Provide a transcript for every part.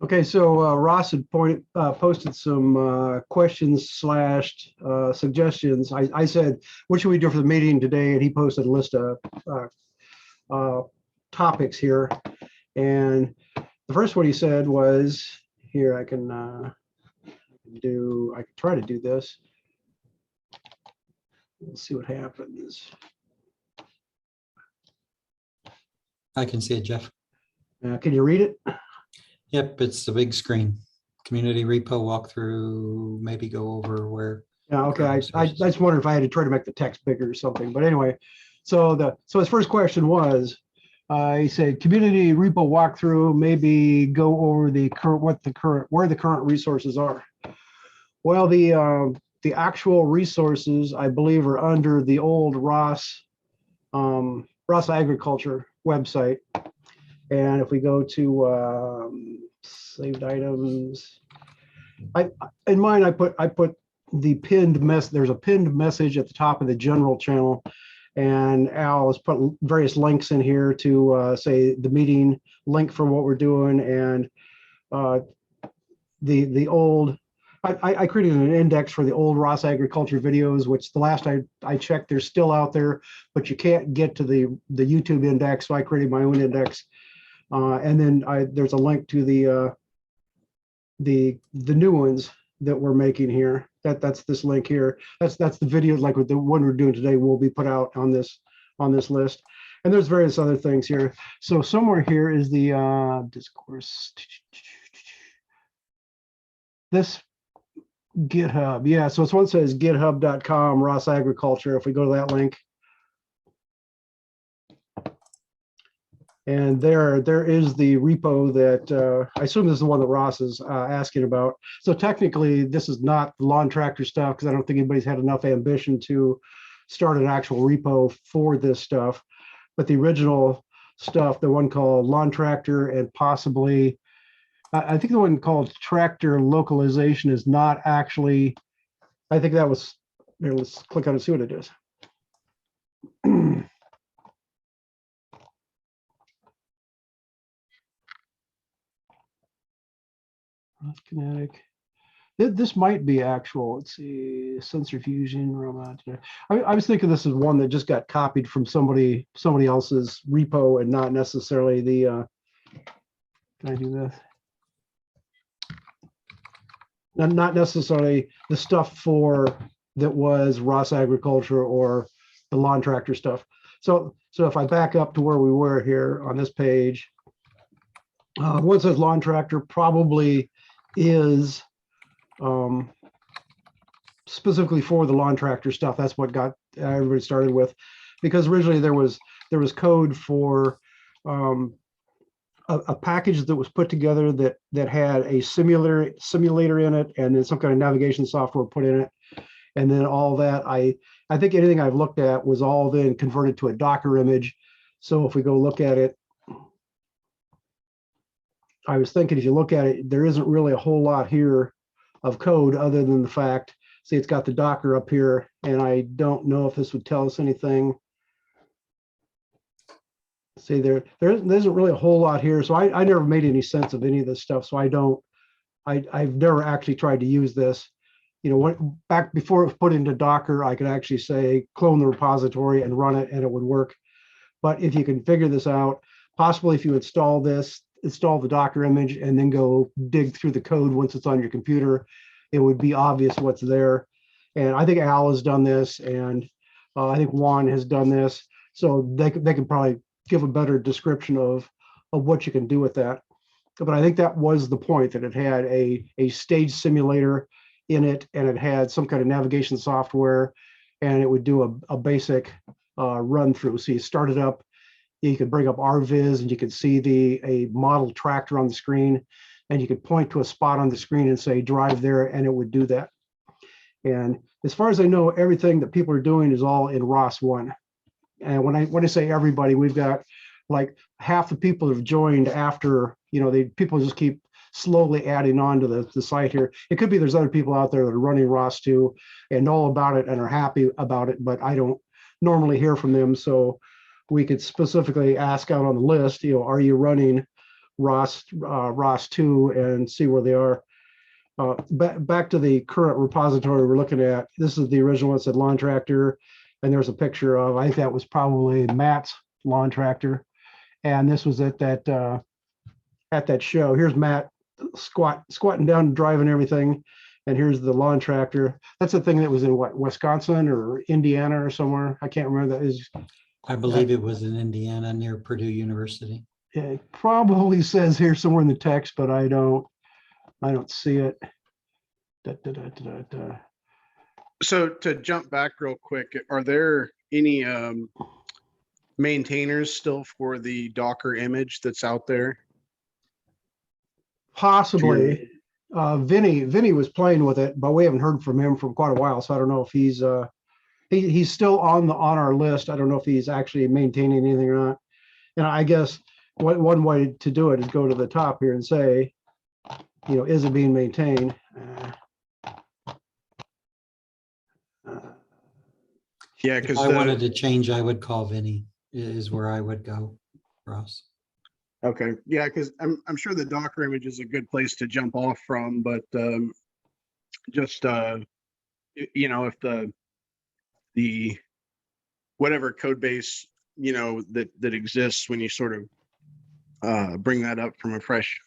Okay, so Ross had posted some questions slash suggestions. I said, what should we do for the meeting today? And he posted a list of topics here. And the first one he said was, here, I can try to do this. We'll see what happens. I can see it, Jeff. Can you read it? Yep, it's the big screen. Community repo walkthrough, maybe go over where. Yeah, okay. I just wondered if I had to try to make the text bigger or something. But anyway, so his first question was, he said, community repo walkthrough, maybe go over where the current resources are. Well, the actual resources, I believe, are under the old Ross Agriculture website. And if we go to saved items, in mine I put the pinned mess. There's a pinned message at the top of the general channel, and Al has put various links in here to say the meeting link for what we're doing, and the old. I created an index for the old Ross Agriculture videos, which the last I checked, they're still out there, but you can't get to the YouTube index, so I created my own index. And then there's a link to the new ones that we're making here. That's this link here. That's the video, like with the one we're doing today, will be put out on this list. And there's various other things here. So somewhere here is the discourse. This GitHub, yeah. So this one says github.com Ross Agriculture. If we go to that link. And there is the repo that I assume this is the one that Ross is asking about. So technically, this is not the lawn tractor stuff, because I don't think anybody's had enough ambition to start an actual repo for this stuff. But the original stuff, the one called lawn tractor, and possibly, I think the one called tractor localization is not actually, I think that was, here, let's click on it and see what it is. Kinetic. This might be actual. Let's see, sensor fusion robot. I was thinking this is one that just got copied from somebody else's repo, and not necessarily the. Can I do this? Not necessarily the stuff that was Ross Agriculture or the lawn tractor stuff. So if I back up to where we were here on this page, one says lawn tractor probably is specifically for the lawn tractor stuff. That's what got everybody started with, because originally there was code for a package that was put together that had a simulator in it, and then some kind of navigation software put in it, and then all that I think anything I've looked at was all then converted to a Docker image. So if we go look at it, I was thinking, if you look at it, there isn't really a whole lot here of code other than the fact, see, it's got the Docker up here, and I don't know if this would tell us anything. See, there isn't really a whole lot here. So I never made any sense of any of this stuff. So I've never actually tried to use this. You know, back before it was put into Docker, I could actually say, clone the repository and run it, and it would work. But if you can figure this out, possibly if you install this, install the Docker image, and then go dig through the code once it's on your computer, it would be obvious what's there. And I think Al has done this, and I think Juan has done this. So they could probably give a better description of what you can do with that. But I think that was the point, that it had a stage simulator in it, and it had some kind of navigation software, and it would do a basic run through. So you start it up, you could bring up RViz, and you could see a model tractor on the screen, and you could point to a spot on the screen and say drive there, and it would do that. And as far as I know, everything that people are doing is all in ROS 1. And when I say everybody, we've got like half the people have joined after, you know, people just keep slowly adding on to the site here. It could be there's other people out there that are running ROS 2 and know about it and are happy about it, but I don't normally hear from them. So we could specifically ask out on the list, you know, are you running ROS 2 and see where they are. Back to the current repository we're looking at. This is the original one that said lawn tractor, and there's a picture of, I think that was probably Matt's lawn tractor, and this was at that show. Here's Matt squatting down, driving everything, and here's the lawn tractor. That's the thing that was in what, Wisconsin or Indiana or somewhere. I can't remember. That is, I believe it was in Indiana near Purdue University. it probably says here somewhere in the text, but I don't see it. So to jump back real quick, are there any maintainers still for the Docker image that's out there? Possibly. Vinny was playing with it, but we haven't heard from him for quite a while, so I don't know if he's still on our list. I don't know if he's actually maintaining anything or not. And I guess one way to do it is go to the top here and say, is it being maintained? Yeah, If because I wanted to change, I would call Vinny, is where I would go, Ross. okay, yeah, because I'm sure the Docker image is a good place to jump off from, but just if the whatever code base that exists when you sort of bring that up from a fresh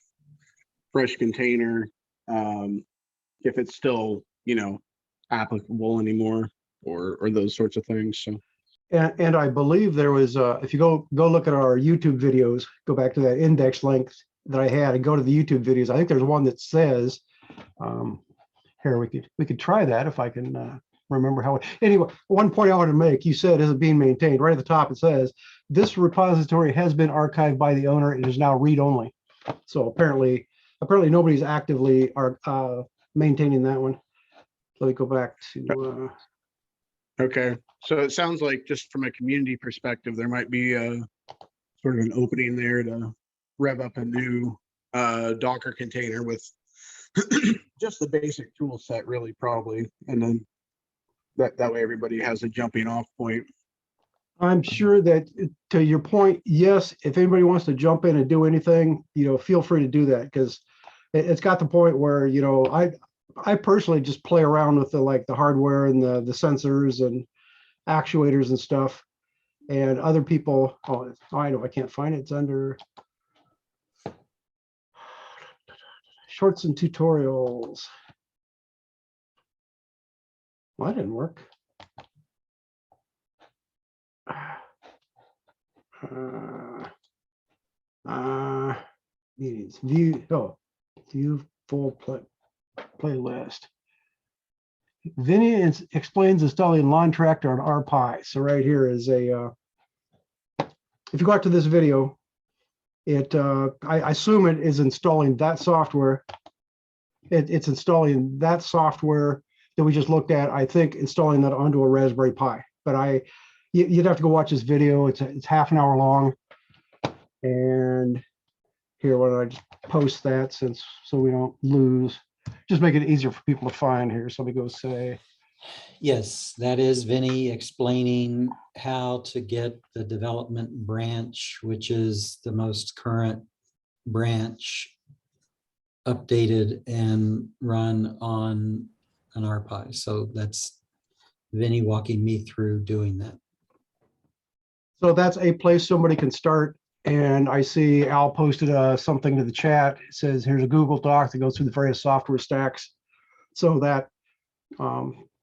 container, if it's still applicable anymore or those sorts of things. So And I believe there was, if you go look at our YouTube videos, go back to that index link that I had and go to the YouTube videos. I think there's one that says, here we could try that if I can remember how. Anyway, one point I want to make, you said, is it being maintained? Right at the top it says, this repository has been archived by the owner. It is now read only. So apparently nobody's actively maintaining that one. Let me go back to. okay, so it sounds like just from a community perspective, there might be a sort of an opening there to rev up a new Docker container with just the basic tool set, really, probably, and then that way everybody has a jumping off point. I'm sure that, to your point, yes, if anybody wants to jump in and do anything, feel free to do that, because it's got the point where, I personally just play around with the hardware and the sensors and actuators and stuff. And other people, I know I can't find it. It's under shorts and tutorials. Well, that didn't work. Meetings, view full playlist. Vinny explains installing lawn tractor on RPi. So right here is a, if you go out to this video, I assume it is installing that software. It's installing that software that we just looked at. I think installing that onto a Raspberry Pi, but you'd have to go watch this video. It's half an hour long. And here, why don't I just post that so we don't lose, just make it easier for people to find here. So let me go say. Yes, that is Vinny explaining how to get the development branch, which is the most current branch, updated and run on an RPi. So that's Vinny walking me through doing that. So that's a place somebody can start. And I see Al posted something to the chat. It says, here's a Google Doc that goes through the various software stacks. So that,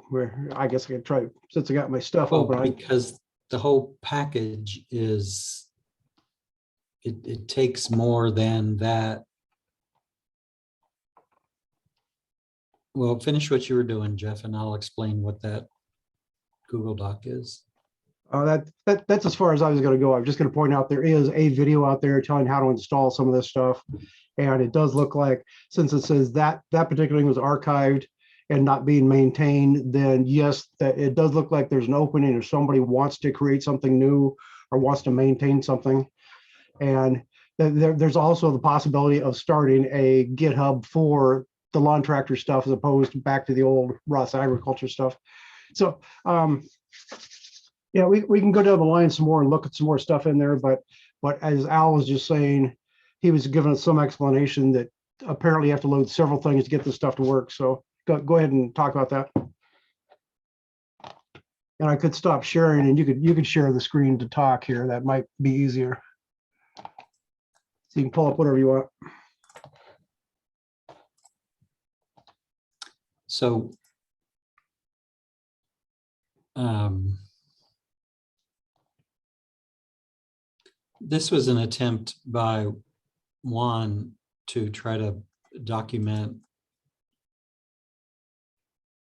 where I guess I can try, since I got my stuff open. Because the whole package is, it takes more than that. Well, finish what you were doing, Jeff, and I'll explain what that Google Doc is. That's as far as I was going to go. I'm just going to point out there is a video out there telling how to install some of this stuff. And it does look like, since it says that particular thing was archived and not being maintained, then yes, that it does look like there's an opening if somebody wants to create something new or wants to maintain something. And there's also the possibility of starting a GitHub for the lawn tractor stuff as opposed to back to the old Ross agriculture stuff. So, yeah, we can go down the line some more and look at some more stuff in there, but as Al was just saying, he was giving us some explanation that apparently you have to load several things to get this stuff to work. So go ahead and talk about that. And I could stop sharing and you could share the screen to talk here. That might be easier. So you can pull up whatever you want. So this was an attempt by Juan to try to document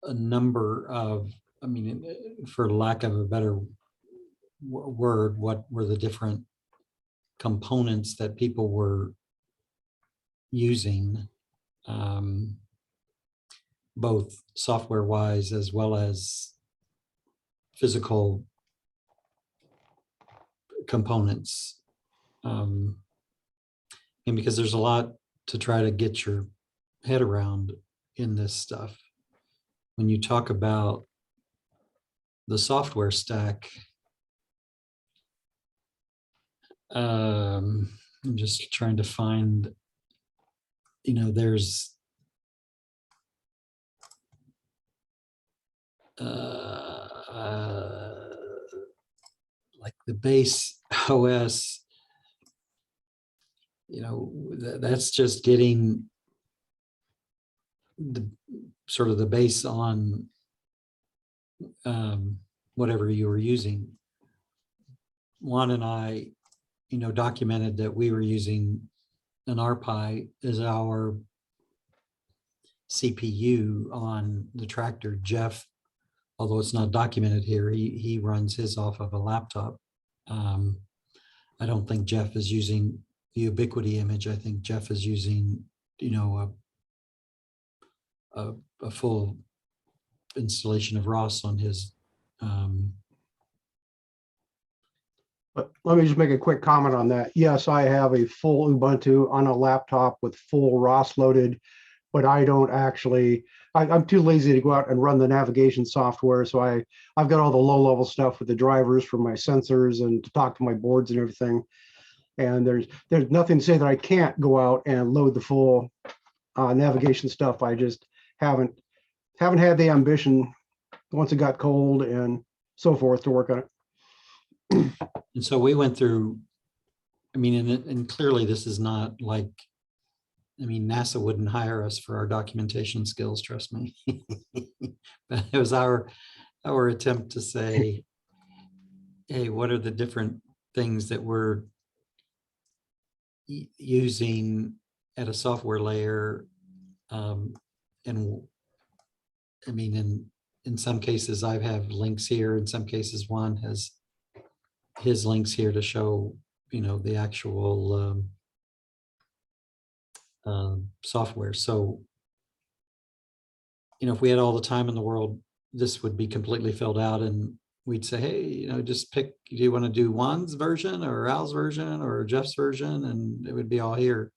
a number of, I mean, for lack of a better word, what were the different components that people were using, both software-wise as well as physical components. And because there's a lot to try to get your head around in this stuff. When you talk about the software stack, I'm just trying to find, you know, there's like the base OS, you know, that's just getting the sort of the base on whatever you were using. Juan and I, you know, documented that we were using an RPi as our CPU on the tractor. Jeff, although it's not documented here, he runs his off of a laptop. I don't think Jeff is using the Ubiquity image. I think Jeff is using, you know, a full installation of ROS on his. But let me just make a quick comment on that. Yes, I have a full Ubuntu on a laptop with full ROS loaded, but I don't actually, I'm too lazy to go out and run the navigation software. So I've got all the low level stuff with the drivers for my sensors and to talk to my boards and everything. And there's nothing to say that I can't go out and load the full navigation stuff. I just haven't had the ambition once it got cold and so forth to work on it. And so we went through, I mean, and clearly this is not like, I mean, NASA wouldn't hire us for our documentation skills, trust me. But it was our attempt to say, hey, what are the different things that we're using at a software layer? And I mean, in some cases I have links here, in some cases Juan has his links here to show, you know, the actual software. So, you know, if we had all the time in the world, this would be completely filled out and we'd say, hey, you know, just pick, do you want to do Juan's version or Al's version or Jeff's version? And it would be all here.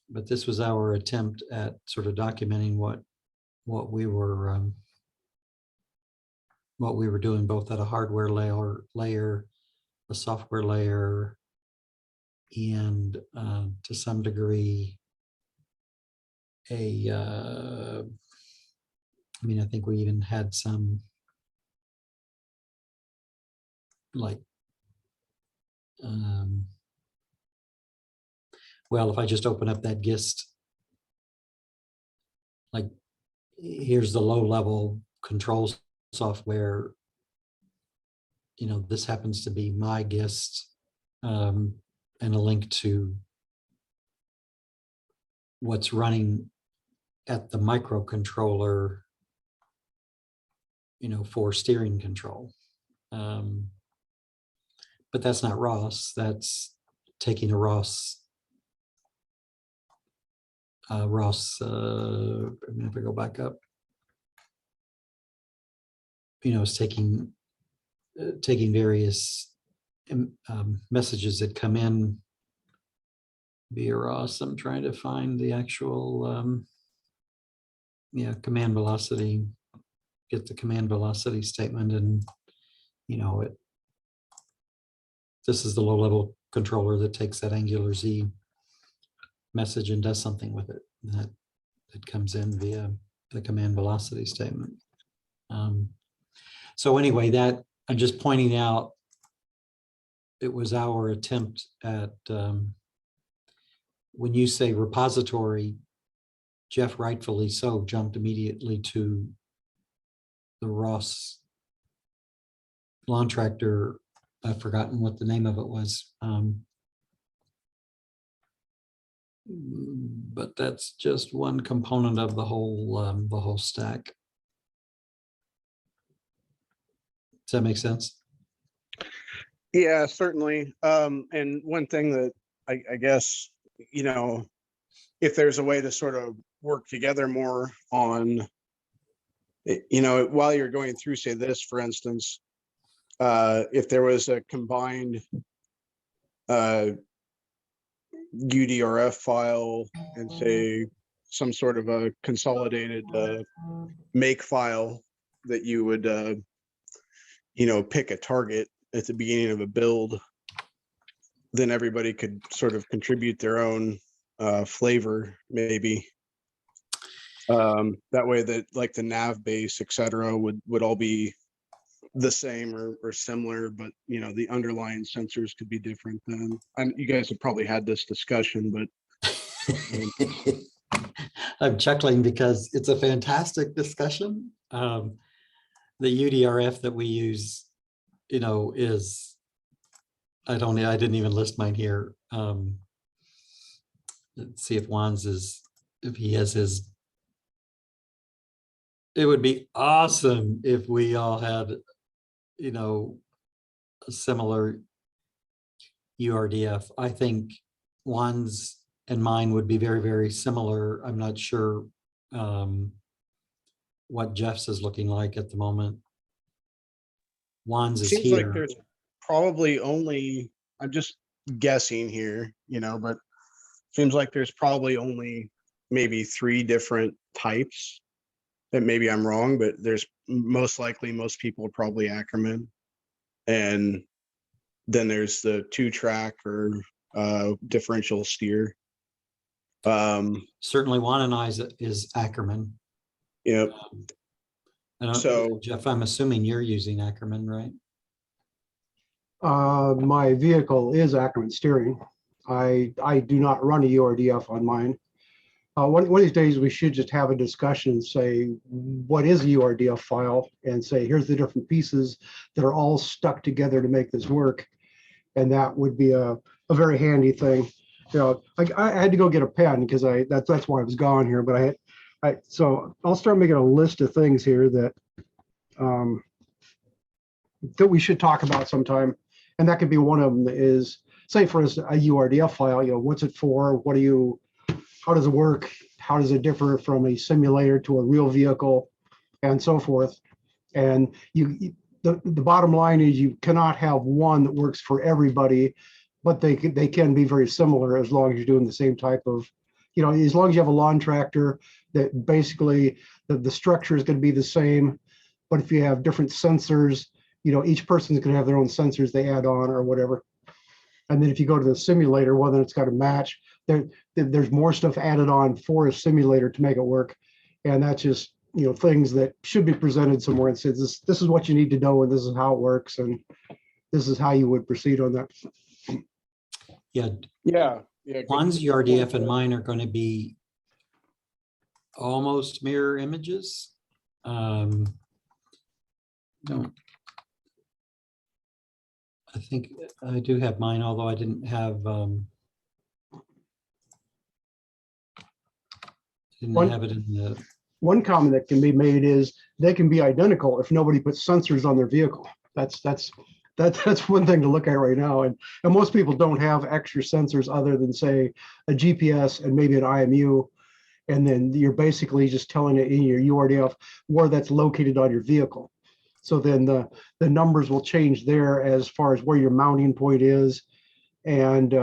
But this was our attempt at sort of documenting what we were doing, both at a hardware layer, a software layer, and to some degree, I mean, I think we even had some like, well, if I just open up that GIST, like here's the low level control software, you know, this happens to be my GIST, and a link to what's running at the microcontroller, you know, for steering control. But that's not ROS, that's taking a ROS, I mean, if I go back up, you know, it's taking various messages that come in via ROS. I'm trying to find the actual, yeah, command velocity, get the command velocity statement, and, you know, this is the low-level controller that takes that Angular Z message and does something with it. That comes in via the command velocity statement. So anyway, that I'm just pointing out, it was our attempt at, when you say repository, Jeff rightfully so jumped immediately to the Ross lawn tractor. I've forgotten what the name of it was. But that's just one component of the whole stack. Does that make sense? Yeah, certainly. And one thing that I guess, you know, if there's a way to sort of work together more on, you know, while you're going through, say this, for instance, if there was a combined URDF file and say some sort of a consolidated make file that you would, you know, pick a target at the beginning of a build, then everybody could sort of contribute their own flavor, maybe. That way that like the nav base, et cetera, would all be the same or similar, but you know, the underlying sensors could be different then. And you guys have probably had this discussion, but I'm chuckling because it's a fantastic discussion. The URDF that we use, you know, is, I didn't even list mine here. Let's see if Juan's if he has his. It would be awesome if we all had, you know, a similar URDF. I think Juan's and mine would be very, very similar. I'm not sure what Jeff's is looking like at the moment. Juan's is seems here. like there's probably only, I'm just guessing here, you know, but seems like there's probably only maybe 3 different types. That maybe I'm wrong, but there's most likely most people are probably Ackerman, and then there's the 2-track or differential steer. Certainly Juan and I is Ackerman. Yep. So Jeff, I'm assuming you're using Ackerman, right? My vehicle is Ackerman steering. I do not run a URDF on mine. One of these days we should just have a discussion and say, what is a URDF file? And say, here's the different pieces that are all stuck together to make this work. And that would be a very handy thing. You know, I had to go get a pen because that's why I was gone here. But so I'll start making a list of things here that that we should talk about sometime. And that could be one of them is, say for instance, a URDF file, you know, what's it for? How does it work? How does it differ from a simulator to a real vehicle and so forth? And the bottom line is you cannot have one that works for everybody, but they can be very similar as long as you're doing the same type of, you know, as long as you have a lawn tractor that basically the structure is going to be the same. But if you have different sensors, you know, each person's going to have their own sensors they add on or whatever. And then if you go to the simulator, whether it's got to match, there's more stuff added on for a simulator to make it work. And that's just, you know, things that should be presented somewhere and says, this is what you need to know, and this is how it works, and this is how you would proceed on that. Yeah. Juan's URDF and mine are going to be almost mirror images. I think I do have mine, although I didn't have have it in the. One comment that can be made is they can be identical if nobody puts sensors on their vehicle. That's one thing to look at right now. And most people don't have extra sensors other than say a GPS and maybe an IMU. And then you're basically just telling it in your URDF where that's located on your vehicle. So then the numbers will change there as far as where your mounting point is. And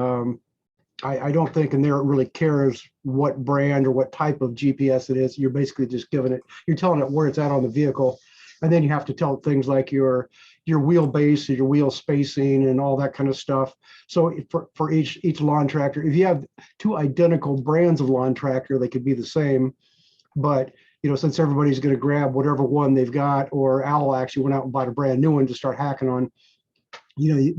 I don't think in there it really cares what brand or what type of GPS it is. You're basically just giving it, you're telling it where it's at on the vehicle. And then you have to tell it things like your your wheelbase and your wheel spacing and all that kind of stuff. So for each lawn tractor, if you have two identical brands of lawn tractor, they could be the same. But since everybody's going to grab whatever one they've got, or Al actually went out and bought a brand new one to start hacking on,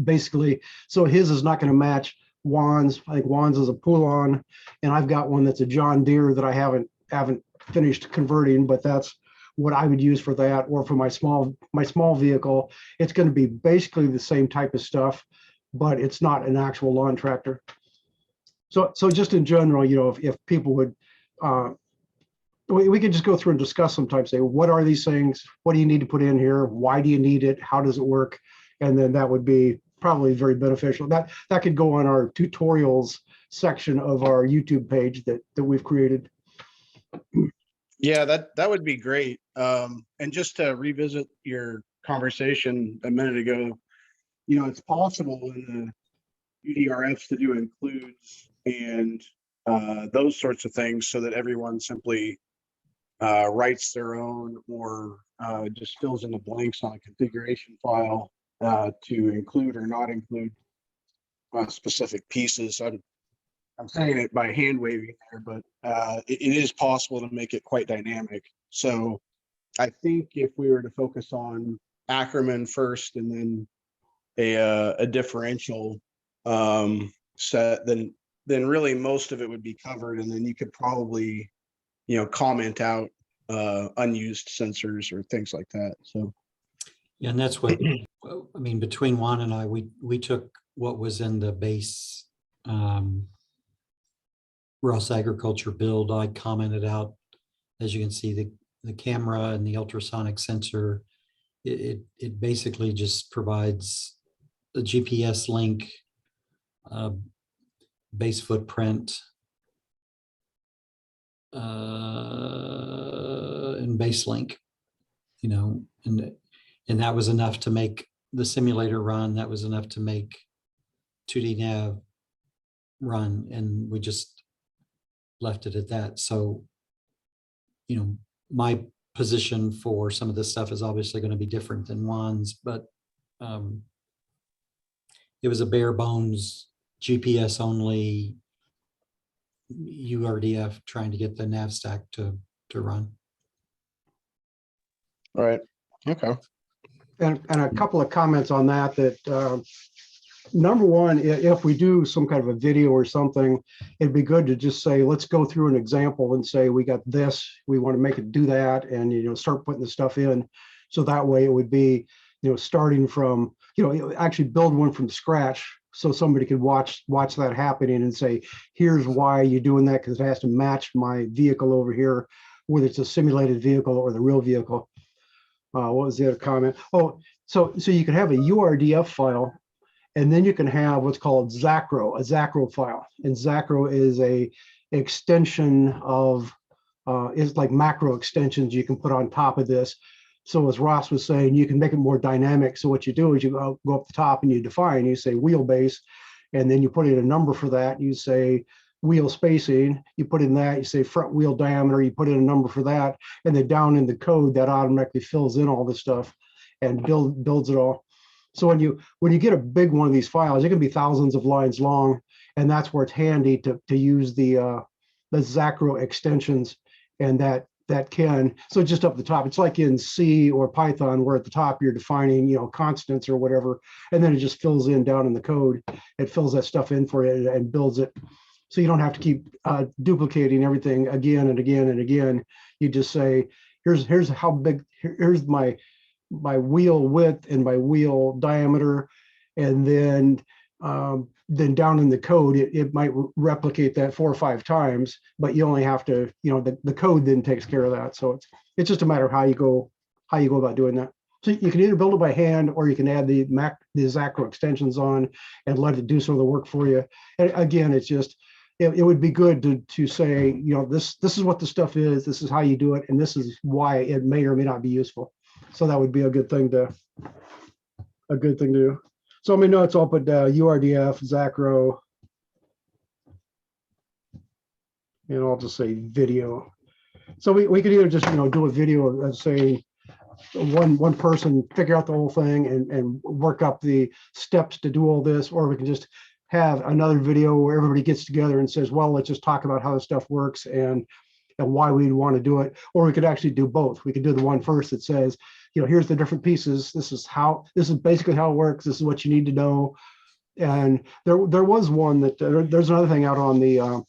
basically, so his is not going to match Juan's. I think Juan's is a pull-on, and I've got one that's a John Deere that I haven't finished converting, but that's what I would use for that, or for my small vehicle. It's going to be basically the same type of stuff, but it's not an actual lawn tractor. So just in general, if people would, we could just go through and discuss sometimes, say, what are these things? What do you need to put in here? Why do you need it? How does it work? And then that would be probably very beneficial. That could go on our tutorials section of our YouTube page that we've created. Yeah, that would be great. And just to revisit your conversation a minute ago, it's possible in the URDFs to do includes and those sorts of things, so that everyone simply writes their own, or just fills in the blanks on a configuration file to include or not include specific pieces. I'm saying it by hand waving there, but it is possible to make it quite dynamic. So I think if we were to focus on Ackerman first, and then a differential set, then really most of it would be covered, and then you could probably comment out unused sensors or things like that. So Yeah, and that's what I mean. Between Juan and I, we took what was in the base Ross Agriculture build. I commented out, as you can see, the camera and the ultrasonic sensor. It basically just provides a GPS link, base footprint, and base link, and that was enough to make the simulator run. That was enough to make 2D nav run, and we just left it at that. So, my position for some of this stuff is obviously going to be different than Juan's, but it was a bare bones GPS only URDF trying to get the nav stack to run. all right, okay. And a couple of comments on that. Number one, if we do some kind of a video or something, it'd be good to just say, let's go through an example and say, we got this, we want to make it do that, and start putting the stuff in. So that way it would be, starting from, actually build one from scratch, so somebody could watch that happening and say, here's why you're doing that, because it has to match my vehicle over here, whether it's a simulated vehicle or the real vehicle. What was the other comment? Oh, so you can have a URDF file, and then you can have what's called Zacro, a Zacro file. And Zacro is a extension of, is like macro extensions you can put on top of this. So as Ross was saying, you can make it more dynamic. So what you do is you go up the top and you define, you say wheelbase, and then you put in a number for that. You say wheel spacing, you put in that, you say front wheel diameter, you put in a number for that. And then down in the code, that automatically fills in all this stuff and builds it all. So when you get a big one of these files, it can be thousands of lines long, and that's where it's handy to use the Zacro extensions, and that can, so just up the top, it's like in C or Python, where at the top you're defining constants or whatever, and then it just fills in down in the code. It fills that stuff in for you and builds it, so you don't have to keep duplicating everything again and again and again. You just say, here's how big, here's my wheel width and my wheel diameter, and then down in the code it might replicate that 4 or 5 times, but you only have to, the code then takes care of that. So it's just a matter of how you go about doing that. So you can either build it by hand, or you can add the Zacro extensions on and let it do some of the work for you. And again, it's just, it would be good to say, this is what the stuff is, this is how you do it, and this is why it may or may not be useful. So that would be a good thing to do. So let me know, it's all put URDF, Zacro, and I'll just say video. So we could either just do a video of saying one person figure out the whole thing and work up the steps to do all this, or we can just have another video where everybody gets together and says, well, let's just talk about how this stuff works and why we'd want to do it. Or we could actually do both. We could do the one first that says, here's the different pieces. This is basically how it works. This is what you need to know. And there was one that there's another thing out on the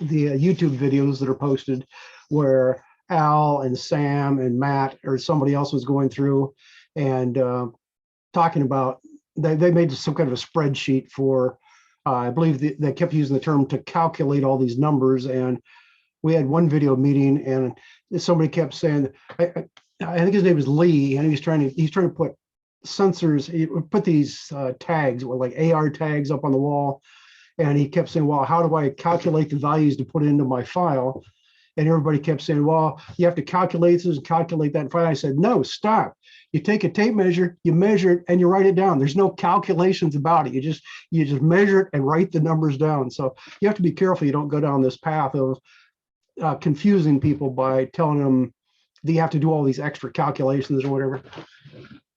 YouTube videos that are posted where Al and Sam and Matt or somebody else was going through and talking about, they made some kind of a spreadsheet for, I believe they kept using the term to calculate all these numbers. And we had one video meeting and somebody kept saying, I think his name was Lee, and he's trying to put sensors, he put these tags, like AR tags up on the wall. And he kept saying, well, how do I calculate the values to put into my file? And everybody kept saying, well, you have to calculate this and calculate that. And finally I said, no, stop. You take a tape measure, you measure it and you write it down. There's no calculations about it. You just measure it and write the numbers down. So you have to be careful you don't go down this path of confusing people by telling them that you have to do all these extra calculations or whatever.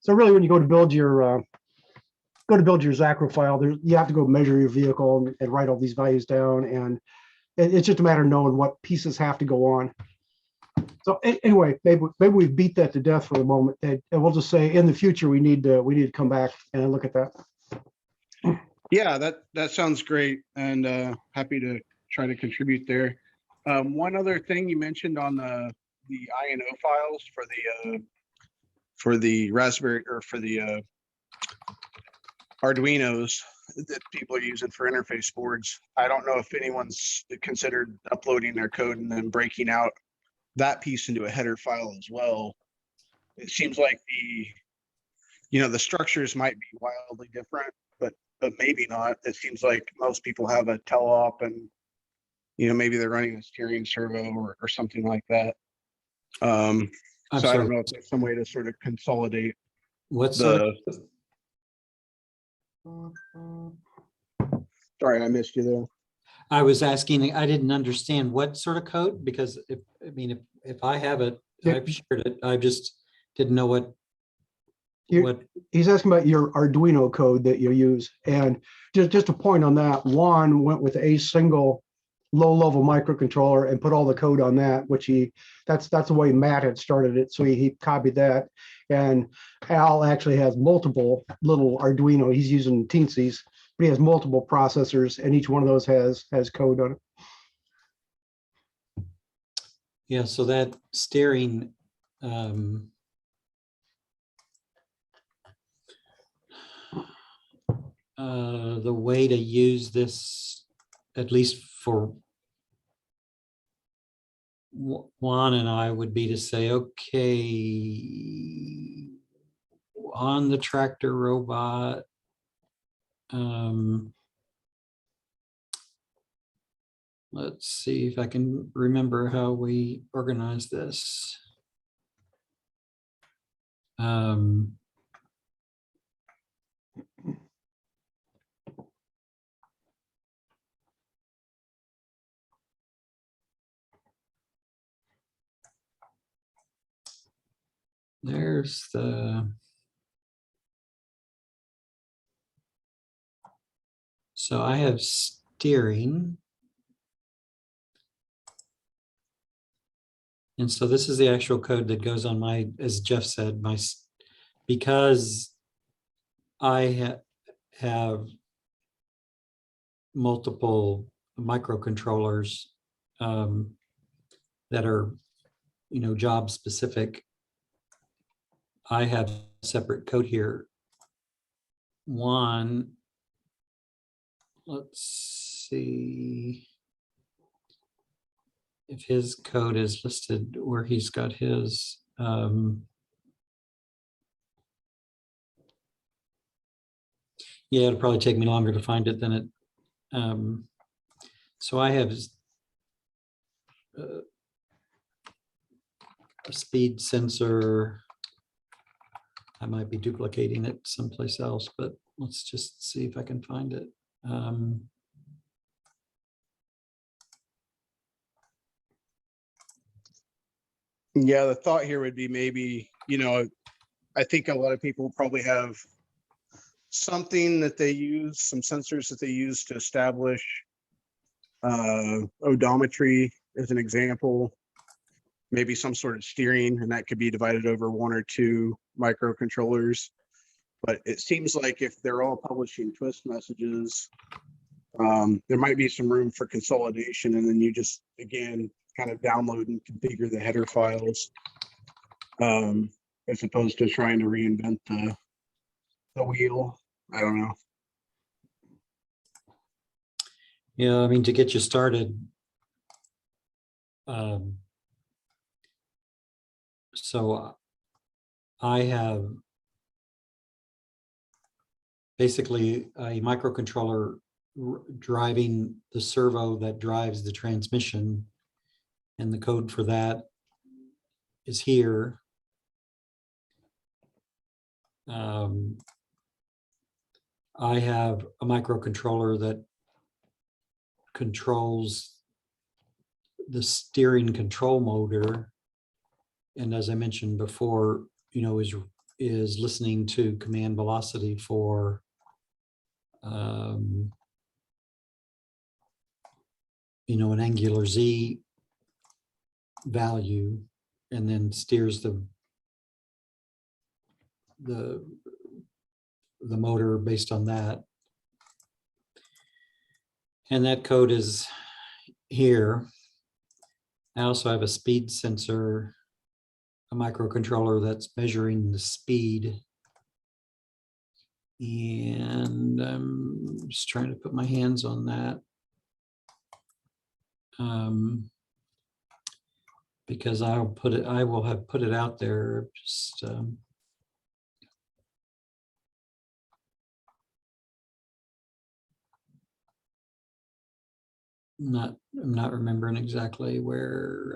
So really, when you go to build your Zacro file, you have to go measure your vehicle and write all these values down. And it's just a matter of knowing what pieces have to go on. So anyway, maybe we beat that to death for the moment, and we'll just say in the future we need to come back and look at that. Yeah, that sounds great, and happy to try to contribute there. One other thing you mentioned on the INO files for the Raspberry or for the Arduinos that people are using for interface boards. I don't know if anyone's considered uploading their code and then breaking out that piece into a header file as well. It seems like the structures might be wildly different, but maybe not. It seems like most people have a tele-op and maybe they're running a steering servo or something like that. So I don't know if there's some way to sort of consolidate Sorry, I missed you there. I was asking, I didn't understand what sort of code, because if I have it, I've shared it. I just didn't know what. He's asking about your Arduino code that you use. And just a point on that, Juan went with a single low-level microcontroller and put all the code on that, which that's the way Matt had started it. So he copied that. And Al actually has multiple little Arduino. He's using Teensies, but he has multiple processors, and each one of those has code on it. Yeah, so that steering, the way to use this, at least for Juan and I, would be to say, okay, on the tractor robot, let's see if I can remember how we organize this. There's the, so I have steering. And so this is the actual code that goes on my, as Jeff said, because I have multiple microcontrollers that are, job specific. I have separate code here. One, let's see if his code is listed where he's got his. Yeah, it'll probably take me longer to find it than it. So I have a speed sensor. I might be duplicating it someplace else, but let's just see if I can find it. Yeah, the thought here would be maybe you know, I think a lot of people probably have something that they use, some sensors that they use to establish odometry as an example, maybe some sort of steering, and that could be divided over one or two microcontrollers. But it seems like if they're all publishing twist messages, there might be some room for consolidation, and then you just, again, kind of download and configure the header files, as opposed to trying to reinvent the wheel. I don't know. Yeah, I mean, to get you started, so I have basically a microcontroller driving the servo that drives the transmission, and the code for that is here. I have a microcontroller that controls the steering control motor, and as I mentioned before, you know, is listening to command velocity for you know, an angular Z value, and then steers the motor based on that. And that code is here. I also have a speed sensor, a microcontroller that's measuring the speed. And I'm just trying to put my hands on that. Because I will have put it out there. Just I'm not remembering exactly where.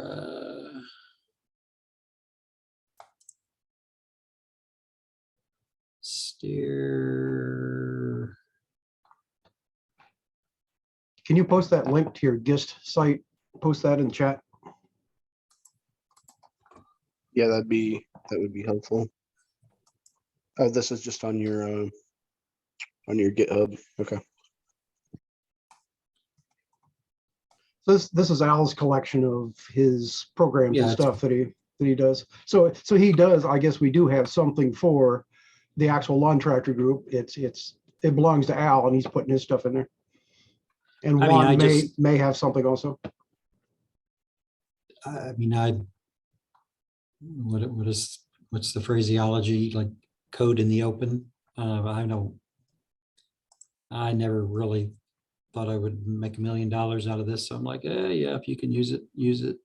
Steer. Can you post that link to your GIST site? Post that in chat. Yeah, that would be helpful. Oh, this is just on your GitHub. Okay. This is Al's collection of his programs Yeah, and stuff that he does. So he does. I guess we do have something for the actual lawn tractor group. It belongs to Al, and he's putting his stuff in there. And I mean, Juan may have something also. I mean, what's the phraseology, like code in the open? I never really thought I would make $1 million out of this. So I'm like, yeah, if you can use it, use it.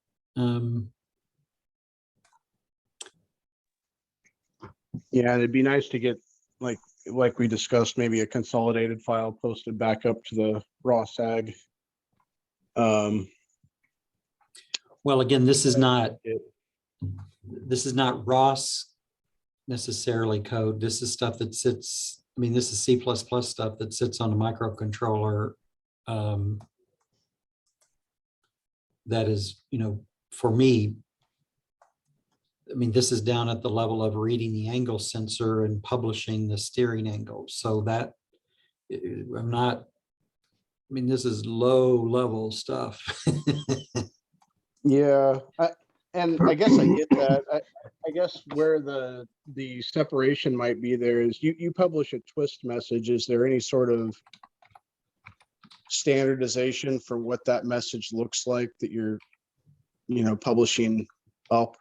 Yeah, it'd be nice to get, like we discussed, maybe a consolidated file posted back up to the raw SAG. Well, again, this is not ROS necessarily code. This is stuff that sits, I mean, this is C++ stuff that sits on a microcontroller that is, you know, for me, I mean, this is down at the level of reading the angle sensor and publishing the steering angle. So that I'm not, I mean, this is low level stuff. Yeah, and I guess I get that. I guess where the separation might be there is you publish a twist message. Is there any sort of standardization for what that message looks like that you're, you know, publishing up,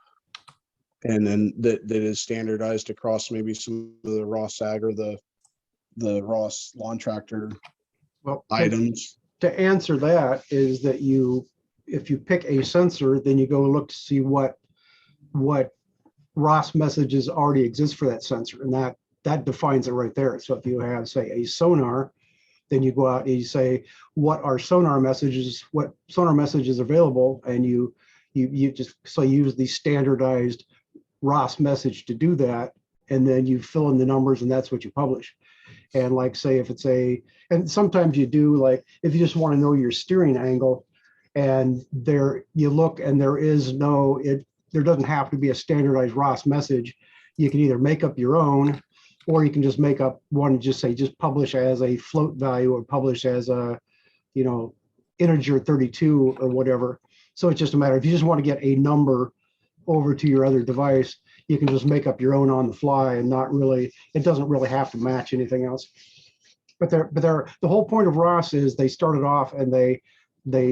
and then that is standardized across maybe some of the raw SAG or the ROS lawn tractor items? To answer that is that if you pick a sensor, then you go look to see what ROS messages already exist for that sensor, and that defines it right there. So if you have, say, a sonar, then you go out and you say, what sonar messages available, and you just use the standardized ROS message to do that, and then you fill in the numbers, and that's what you publish. And like, say, if it's and sometimes you do, like, if you just want to know your steering angle, and there you look, and there doesn't have to be a standardized ROS message. you can either make up your own, or you can just make up one, just say, just publish as a float value or publish as a, you know, integer 32 or whatever. So it's just a matter, if you just want to get a number over to your other device, you can just make up your own on the fly and not really, it doesn't really have to match anything else. But the whole point of ROS is they started off and they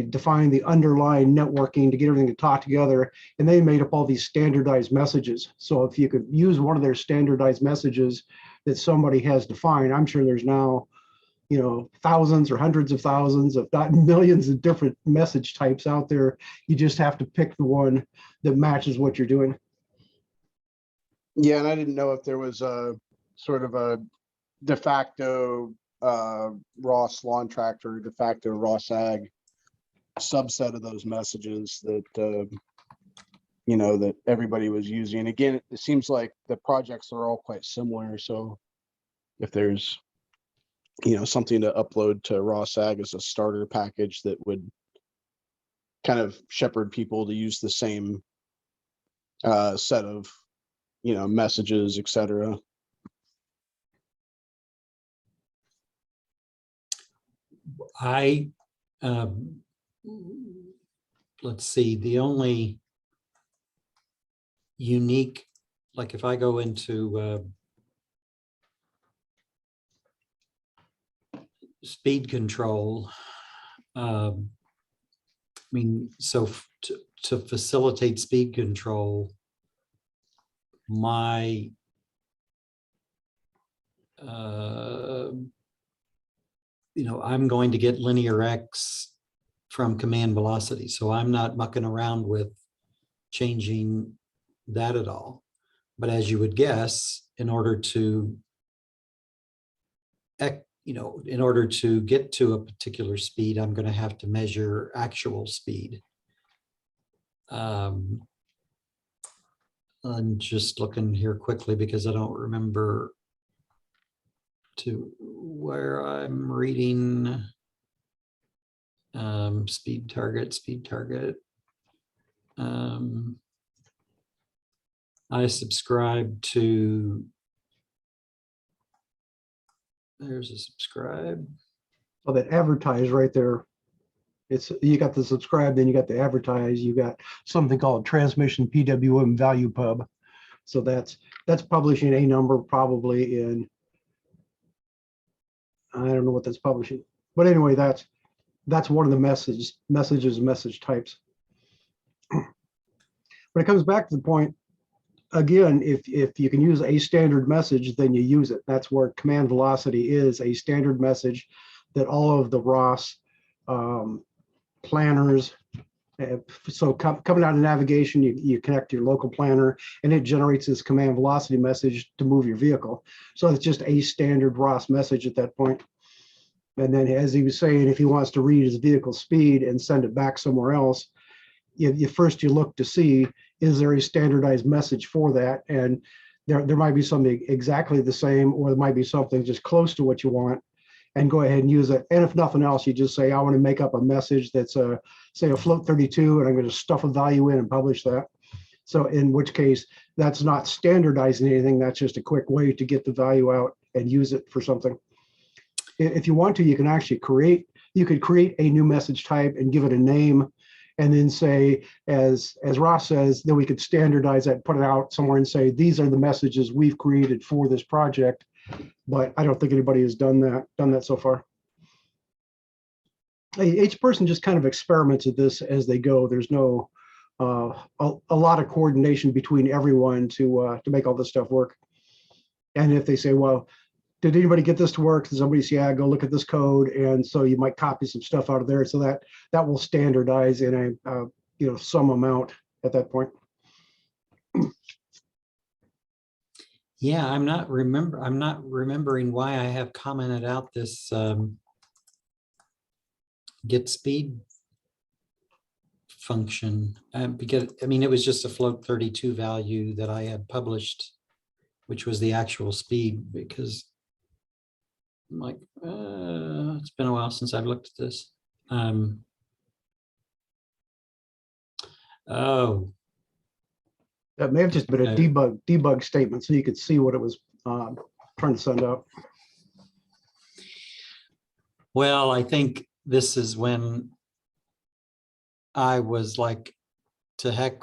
defined the underlying networking to get everything to talk together, and they made up all these standardized messages. So if you could use one of their standardized messages that somebody has defined, I'm sure there's now, you know, thousands or hundreds of thousands, if not millions of different message types out there. You just have to pick the one that matches what you're doing. Yeah, and I didn't know if there was a sort of a de facto ROS lawn tractor, de facto ROS ag subset of those messages that you know, that everybody was using. Again, it seems like the projects are all quite similar. So if there's, you know, something to upload to ROS ag as a starter package that would kind of shepherd people to use the same set of, you know, messages, etc. Let's see, the only unique, like if I go into speed control, I mean, so to facilitate speed control, my you know, I'm going to get linear X from command velocity. So I'm not mucking around with changing that at all. But as you would guess, in order to, you know, in order to get to a particular speed, I'm going to have to measure actual speed. I'm just looking here quickly because I don't remember to where I'm reading speed target. I subscribe to, there's a subscribe. So that advertise right there, it's, you got the subscribe, then you got the advertise, you got something called transmission PWM value pub. So that's publishing a number probably in, I don't know what that's publishing, but anyway, that's one of the message types. But it comes back to the point again, if you can use a standard message, then you use it. That's where command velocity is a standard message that all of the ROS planners, so coming out of navigation, you connect to your local planner and it generates this command velocity message to move your vehicle. So it's just a standard ROS message at that point. And then, as he was saying, if he wants to read his vehicle speed and send it back somewhere else, first you look to see, is there a standardized message for that? And there might be something exactly the same, or there might be something just close to what you want, and go ahead and use it. And if nothing else, you just say, I want to make up a message that's say a float 32, and I'm going to stuff a value in and publish that. So in which case, that's not standardizing anything. That's just a quick way to get the value out and use it for something. If you want to, you can actually create a new message type and give it a name, and then say, as Ross says, then we could standardize that, put it out somewhere and say, these are the messages we've created for this project. But I don't think anybody has done that so far. Each person just kind of experiments at this as they go. There's no a lot of coordination between everyone to make all this stuff work. And if they say, well, did anybody get this to work? Did somebody say, yeah, go look at this code. And so you might copy some stuff out of there, so that will standardize in a some amount at that point. Yeah, I'm not remembering why I have commented out this get speed function, because I mean, it was just a float 32 value that I had published, which was the actual speed, because I'm like, it's been a while since I've looked at this. Oh, That may have just been a Okay. debug statement, so you could see what it was trying to send out. Well, I think this is when I was like, to heck.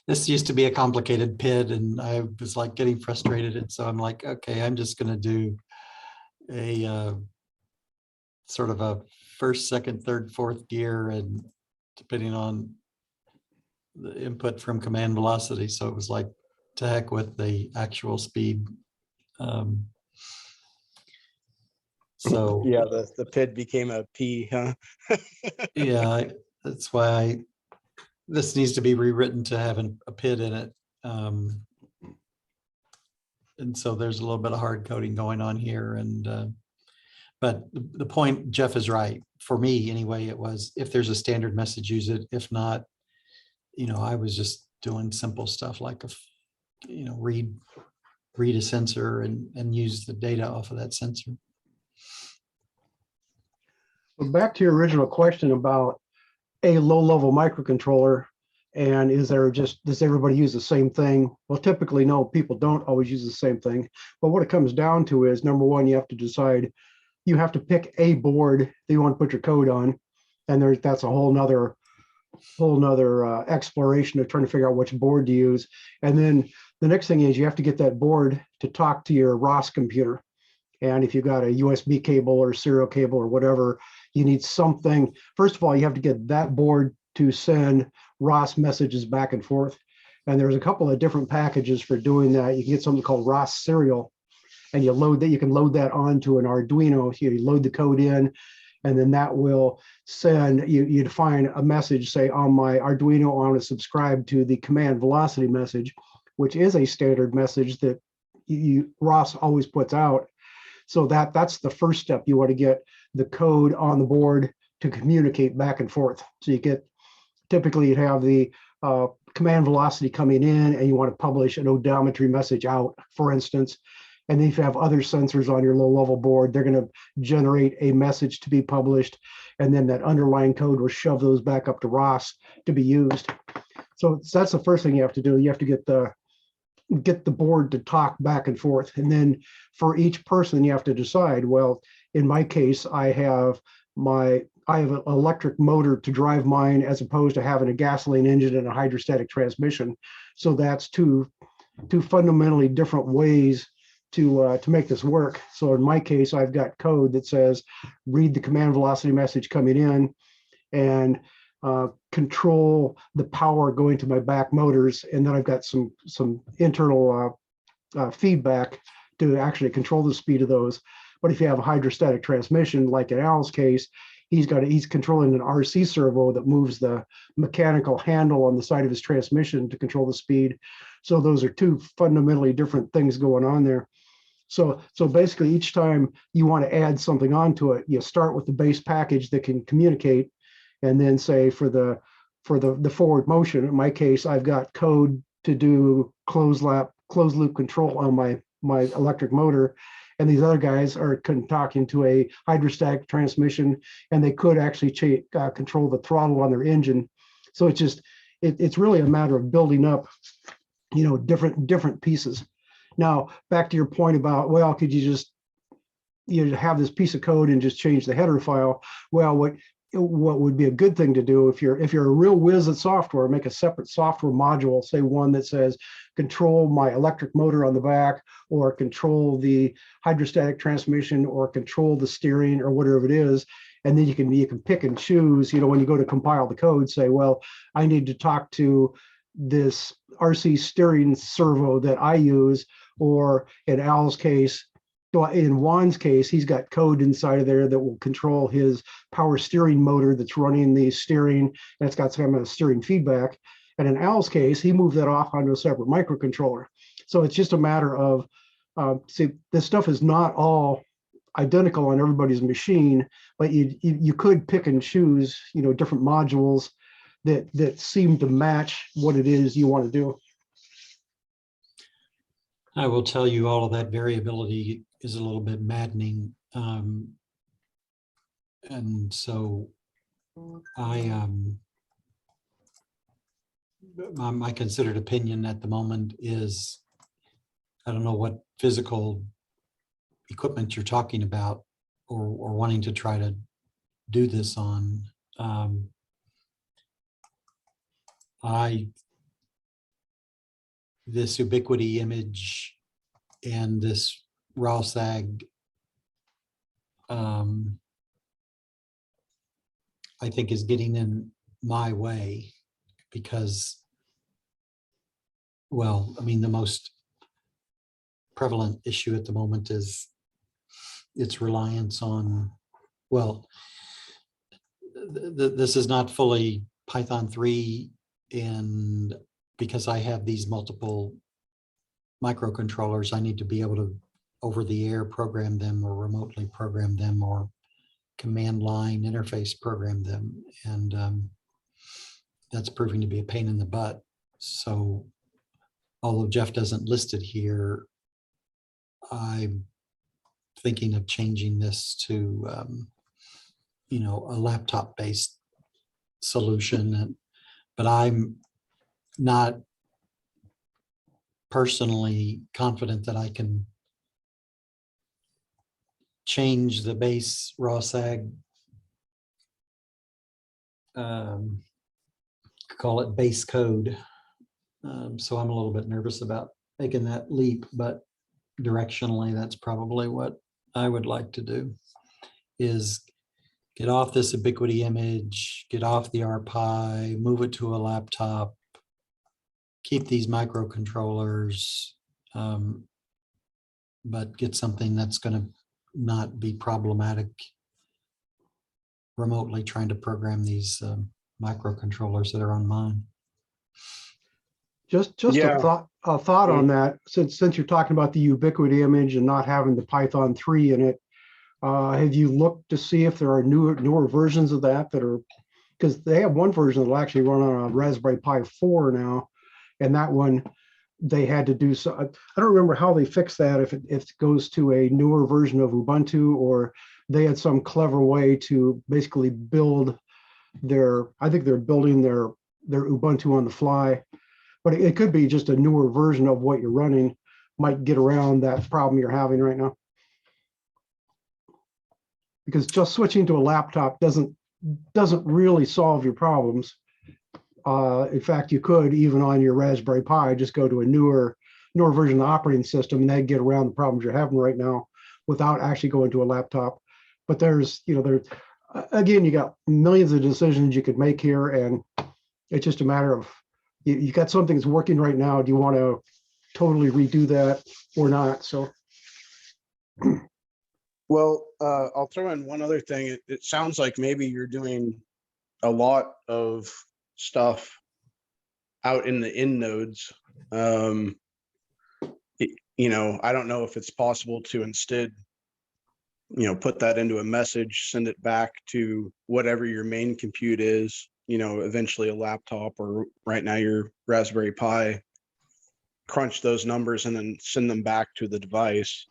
This used to be a complicated PID, and I was like getting frustrated. And so I'm like, okay, I'm just going to do a sort of a first, second, third, fourth gear, and depending on the input from command velocity. So it was like, to heck with the actual speed. So Yeah, the PID became a P, huh? yeah, that's why this needs to be rewritten to have a PID in it. And so there's a little bit of hard coding going on here. And but the point, Jeff is right. For me, anyway, it was, if there's a standard message, use it. If not, I was just doing simple stuff like read a sensor and use the data off of that sensor. But back to your original question about a low-level microcontroller, and does everybody use the same thing? Well, typically, no, people don't always use the same thing. But what it comes down to is, number one, you have to decide, you have to pick a board that you want to put your code on. And that's a whole nother exploration of trying to figure out which board to use. And then the next thing is you have to get that board to talk to your ROS computer. And if you've got a USB cable or serial cable or whatever, you need something. First of all, you have to get that board to send ROS messages back and forth. And there's a couple of different packages for doing that. You can get something called ROS serial, and you can load that onto an Arduino. You load the code in, and then that will send, you define a message, say on my Arduino, I want to subscribe to the command velocity message, which is a standard message that ROS always puts out. So that's the first step. You want to get the code on the board to communicate back and forth. So typically you'd have the command velocity coming in, and you want to publish an odometry message out, for instance. And then if you have other sensors on your low-level board, they're going to generate a message to be published, and then that underlying code will shove those back up to ROS to be used. So that's the first thing you have to do. You have to get the board to talk back and forth. And then for each person, you have to decide, well, in my case, I have an electric motor to drive mine, as opposed to having a gasoline engine and a hydrostatic transmission. So that's two fundamentally different ways to make this work. So in my case, I've got code that says, read the command velocity message coming in, and control the power going to my back motors. And then I've got some internal feedback to actually control the speed of those. But if you have a hydrostatic transmission, like in Al's case, he's controlling an RC servo that moves the mechanical handle on the side of his transmission to control the speed. So those are two fundamentally different things going on there. So basically, each time you want to add something onto it, you start with the base package that can communicate, and then say for the forward motion, in my case, I've got code to do closed loop control on my electric motor. And these other guys are talking to a hydrostatic transmission, and they could actually control the throttle on their engine. So it's really a matter of building up, different pieces. Now, back to your point about, well, could you just have this piece of code and just change the header file? Well, what would be a good thing to do, if you're a real whiz at software, make a separate software module, say one that says control my electric motor on the back, or control the hydrostatic transmission, or control the steering, or whatever it is. And then you can pick and choose, when you go to compile the code, say, well, I need to talk to this RC steering servo that I use, or in Al's case, in Juan's case, he's got code inside of there that will control his power steering motor that's running the steering, and it's got some kind of steering feedback. And in Al's case, he moved that off onto a separate microcontroller. So it's just a matter of, this stuff is not all identical on everybody's machine, but you could pick and choose, different modules that seem to match what it is you want to do. I will tell you, all of that variability is a little bit maddening. And so I my considered opinion at the moment is, I don't know what physical equipment you're talking about or wanting to try to do this on. This ubiquity image and this raw sag, I think is getting in my way because, well, I mean, the most prevalent issue at the moment is its reliance on, well, this is not fully Python 3, and because I have these multiple microcontrollers, I need to be able to over the air program them or remotely program them or command line interface program them. And that's proving to be a pain in the butt. So although Jeff doesn't list it here, I'm thinking of changing this to, you know, a laptop based solution. But I'm not personally confident that I can change the base raw sag, call it base code. So I'm a little bit nervous about making that leap, but directionally, that's probably what I would like to do, is get off this ubiquity image, get off the RPi, move it to a laptop, keep these microcontrollers, but get something that's going to not be problematic remotely trying to program these microcontrollers that are on mine. Just Yeah. a thought on that, since you're talking about the ubiquity image and not having the Python 3 in it, have you looked to see if there are newer versions of that are, because they have one version that'll actually run on a Raspberry Pi 4 now, and that one they had to do so. I don't remember how they fixed that, if it goes to a newer version of Ubuntu, or they had some clever way to basically build their, I think they're building their Ubuntu on the fly. But it could be just a newer version of what you're running might get around that problem you're having right now. Because just switching to a laptop doesn't really solve your problems. In fact, you could, even on your Raspberry Pi, just go to a newer version of the operating system and then get around the problems you're having right now without actually going to a laptop. But there's, again, you got millions of decisions you could make here, and it's just a matter of, you got something that's working right now. Do you want to totally redo that or not? So, Well, I'll throw in one other thing. It sounds like maybe you're doing a lot of stuff out in the end nodes. I don't know if it's possible to instead, put that into a message, send it back to whatever your main compute is, eventually a laptop, or right now your Raspberry Pi, crunch those numbers and then send them back to the device.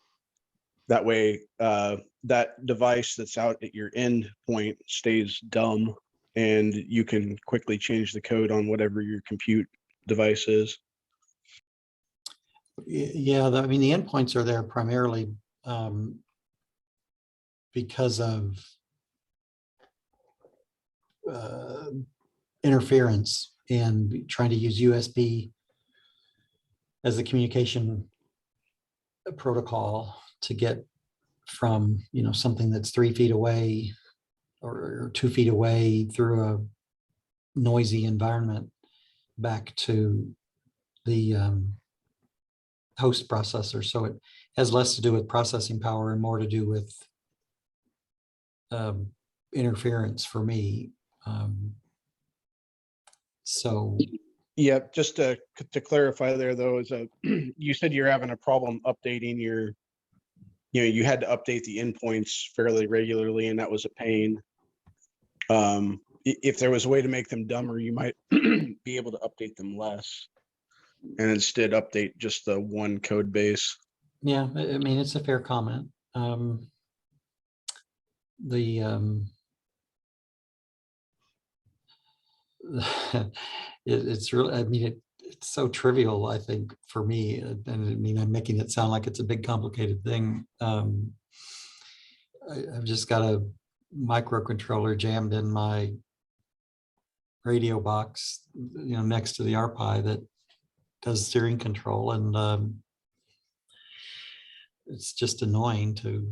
That way, that device that's out at your end point stays dumb, and you can quickly change the code on whatever your compute device is. Yeah, I mean, the endpoints are there primarily because of interference and trying to use USB as the communication protocol to get from, something that's 3 feet away or 2 feet away through a noisy environment back to the host processor. So it has less to do with processing power and more to do with interference for me. So Yeah, just to clarify there, though, is you said you're having a problem updating your, you had to update the endpoints fairly regularly, and that was a pain. If there was a way to make them dumber, you might be able to update them less and instead update just the one code base. yeah, I mean, it's a fair comment. it's really, I mean, it's so trivial, I think, for me. And I mean, I'm making it sound like it's a big complicated thing. I've just got a microcontroller jammed in my radio box, next to the RPi that does steering control, and it's just annoying to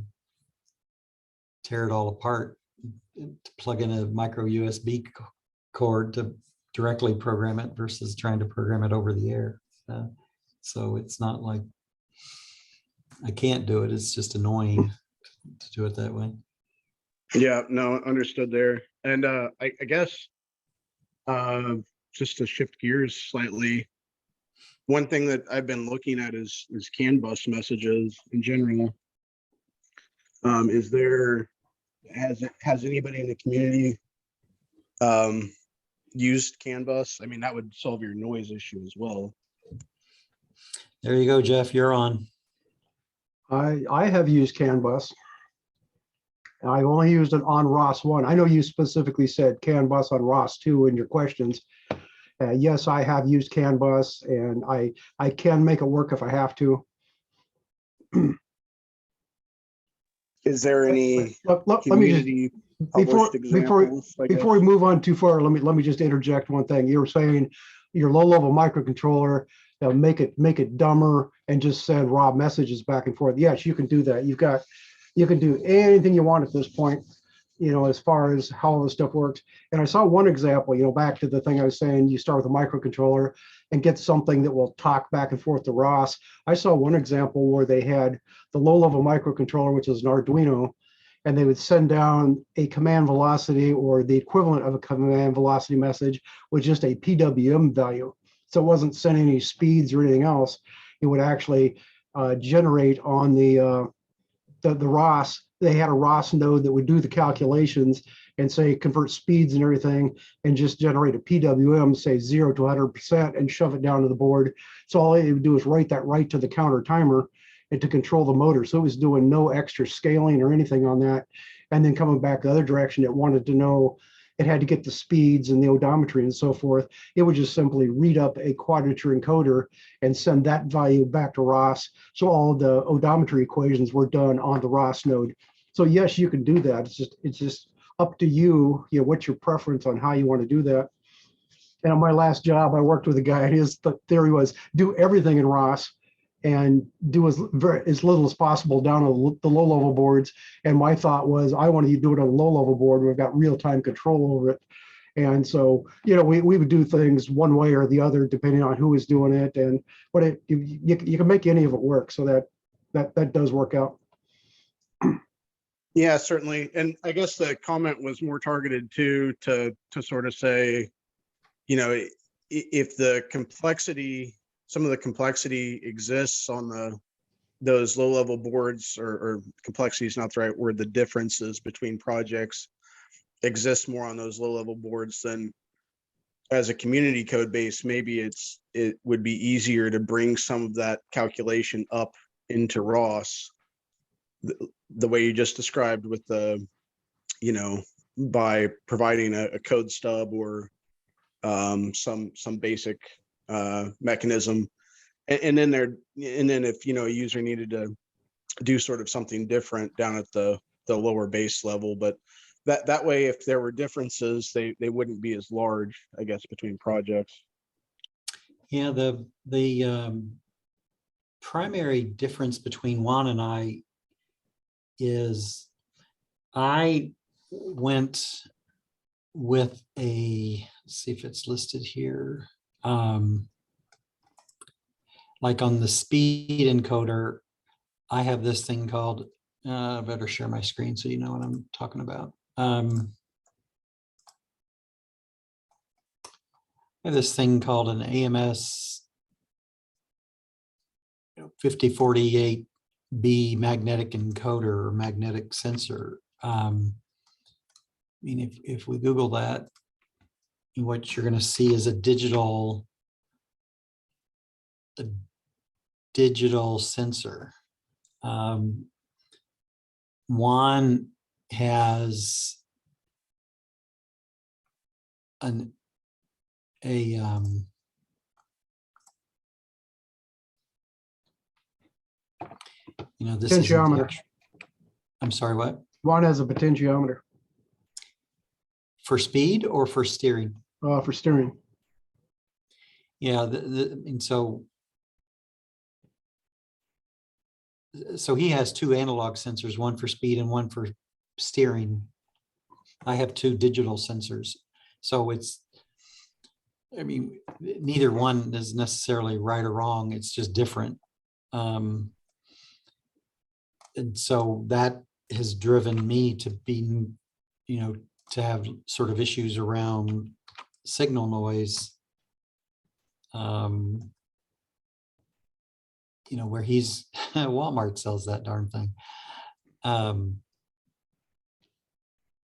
tear it all apart, to plug in a micro USB cord to directly program it versus trying to program it over the air. So it's not like I can't do it. It's just annoying to do it that way. Yeah, no, understood there. And I guess just to shift gears slightly, one thing that I've been looking at is CAN bus messages in general. Has anybody in the community used CAN bus? I mean, that would solve your noise issue as well. There you go, Jeff, you're on. I have used CAN bus. I've only used it on ROS1. I know you specifically said CAN bus on ROS2 in your questions. Yes, I have used CAN bus, and I can make it work if I have to. Is there any Let me just, community published examples? before we move on too far, let me just interject one thing. You were saying your low-level microcontroller, make it dumber and just send raw messages back and forth. Yes, you can do that. You can do anything you want at this point, as far as how all this stuff works. And I saw one example, back to the thing I was saying, you start with a microcontroller and get something that will talk back and forth to ROS. I saw one example where they had the low-level microcontroller, which is an Arduino, and they would send down a command velocity or the equivalent of a command velocity message with just a PWM value. So it wasn't sending any speeds or anything else. It would actually generate on the ROS. They had a ROS node that would do the calculations and say convert speeds and everything, and just generate a PWM, say 0 to 100%, and shove it down to the board. So all it would do is write that right to the counter timer and to control the motor. So it was doing no extra scaling or anything on that. And then coming back the other direction, it wanted to know, it had to get the speeds and the odometry and so forth. It would just simply read up a quadrature encoder and send that value back to ROS. So all of the odometry equations were done on the ROS node. So yes, you can do that. It's just up to you, what's your preference on how you want to do that. And on my last job, I worked with a guy, and his theory was do everything in ROS and do as little as possible down on the low-level boards. And my thought was, I want to do it on a low-level board. We've got real-time control over it. And so, we would do things one way or the other, depending on who was doing it. And but you can make any of it work. So that does work out. Yeah, certainly. And I guess the comment was more targeted to sort of say, if the complexity, some of the complexity exists on those low-level boards, or complexity is not the right word, the differences between projects exist more on those low-level boards, then as a community code base, maybe it would be easier to bring some of that calculation up into ROS the way you just described, with the, by providing a code stub or some basic mechanism. And then if a user needed to do sort of something different down at the lower base level, but that way, if there were differences, they wouldn't be as large, I guess, between projects. Yeah, the primary difference between Juan and I is I went with let's see if it's listed here. Like on the speed encoder, I have this thing called, I better share my screen so you know what I'm talking about. I have this thing called an AMS 5048B magnetic encoder or magnetic sensor. I mean, if we Google that, what you're going to see is a digital sensor. One has an a this is Potentiometer. I'm sorry, what? One has a potentiometer For speed or for steering? for steering. Yeah, and so he has two analog sensors, one for speed and one for steering. I have two digital sensors. So I mean, neither one is necessarily right or wrong. It's just different. And so that has driven me to be, to have sort of issues around signal noise. Where he's Walmart sells that darn thing.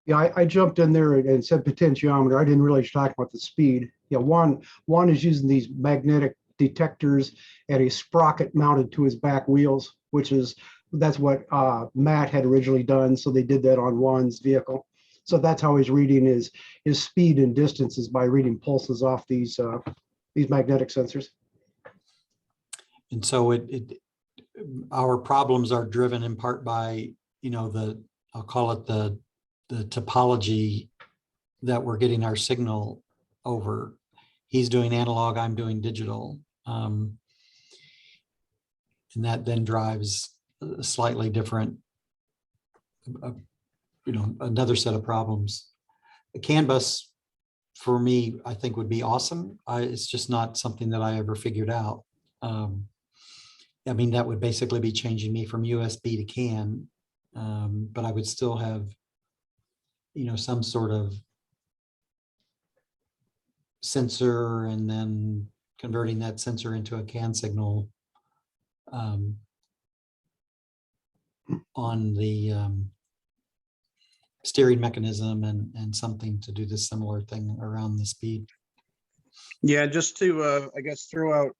Yeah, I jumped in there and said potentiometer. I didn't realize you're talking about the speed. Yeah, one is using these magnetic detectors and a sprocket mounted to his back wheels, that's what Matt had originally done. So they did that on one's vehicle. So that's how he's reading his speed and distances, by reading pulses off these magnetic sensors. And so our problems are driven in part by, I'll call it the topology that we're getting our signal over. He's doing analog, I'm doing digital. And that then drives a slightly different, another set of problems. A CAN bus for me, I think would be awesome. It's just not something that I ever figured out. I mean, that would basically be changing me from USB to CAN, but I would still have, some sort of sensor and then converting that sensor into a CAN signal on the steering mechanism and something to do the similar thing around the speed. Yeah, just to, I guess, throw out,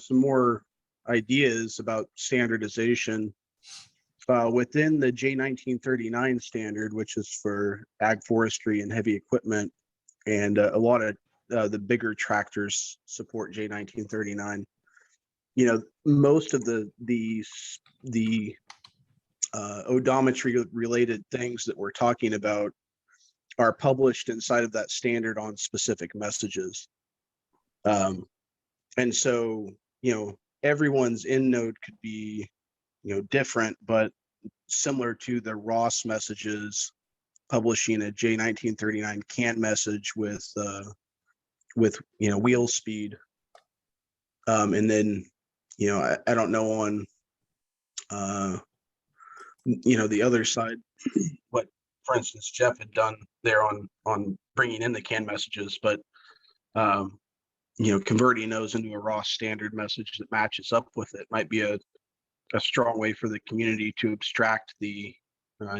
some more ideas about standardization. Within the J1939 standard, which is for ag forestry and heavy equipment, and a lot of the bigger tractors support J1939. Most of the odometry related things that we're talking about are published inside of that standard on specific messages. And so, everyone's end node could be, different, but similar to the ROS messages, publishing a J1939 CAN message with wheel speed. And then, I don't know on, the other side, what, for instance, Jeff had done there on bringing in the CAN messages, but, converting those into a ROS standard message that matches up with it might be a strong way for the community to abstract the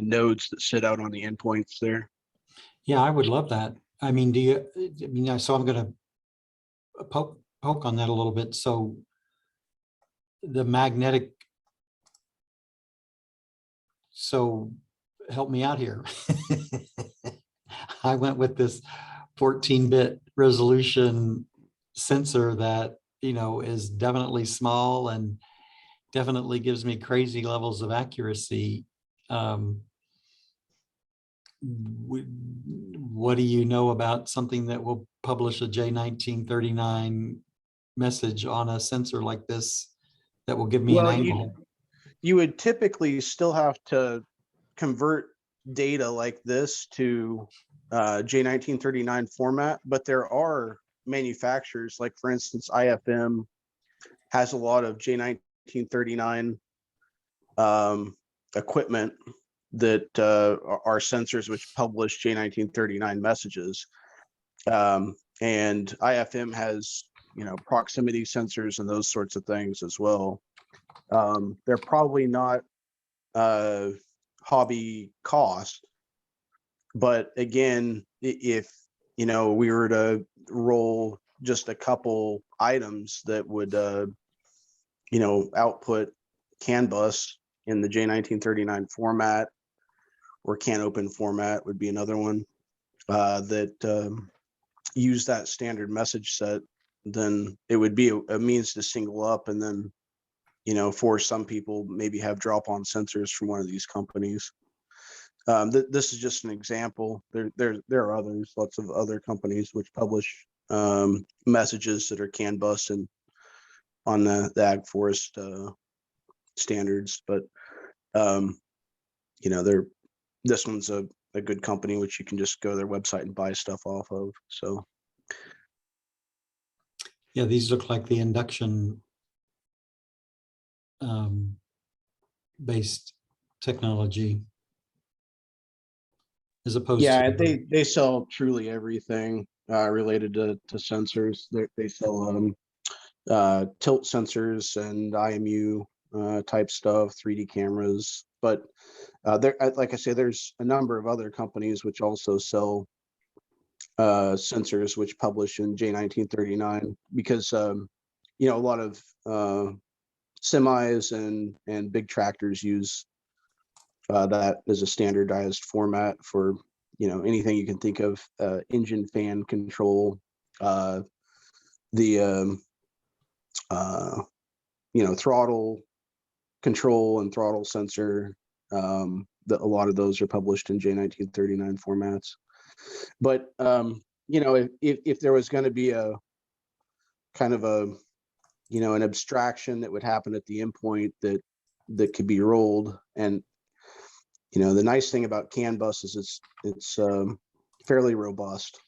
nodes that sit out on the endpoints there. Yeah, I would love that. I mean, so I'm going to poke on that a little bit. So the magnetic, so help me out here. I went with this 14-bit resolution sensor that, is definitely small and definitely gives me crazy levels of accuracy. What do you know about something that will publish a J1939 message on a sensor like this that will give me an angle? You would typically still have to convert data like this to J1939 format, but there are manufacturers, like for instance, IFM has a lot of J1939 equipment that are sensors which publish J1939 messages. And IFM has, proximity sensors and those sorts of things as well. They're probably not hobby cost, but again, if we were to roll just a couple items that would output CAN bus in the J1939 format, or CAN open format would be another one that use that standard message set, then it would be a means to single up, and then, you know, for some people maybe have drop-on sensors from one of these companies. This is just an example. There are others, lots of other companies which publish messages that are CAN bus and on the ag forest standards, but you know, this one's a good company which you can just go to their website and buy stuff off of. So Yeah, these look like the induction based technology, as opposed yeah, to they sell truly everything related to sensors. They sell tilt sensors and IMU type stuff, 3D cameras, but there, like I say, there's a number of other companies which also sell sensors which publish in J1939, because you know, a lot of semis and big tractors use that as a standardized format for, you know, anything you can think of, engine fan control, the you know, throttle control and throttle sensor. A lot of those are published in J1939 formats. But you know, if there was going to be a kind of a, you know, an abstraction that would happen at the endpoint that could be rolled, and you know, the nice thing about CAN bus is it's fairly robust.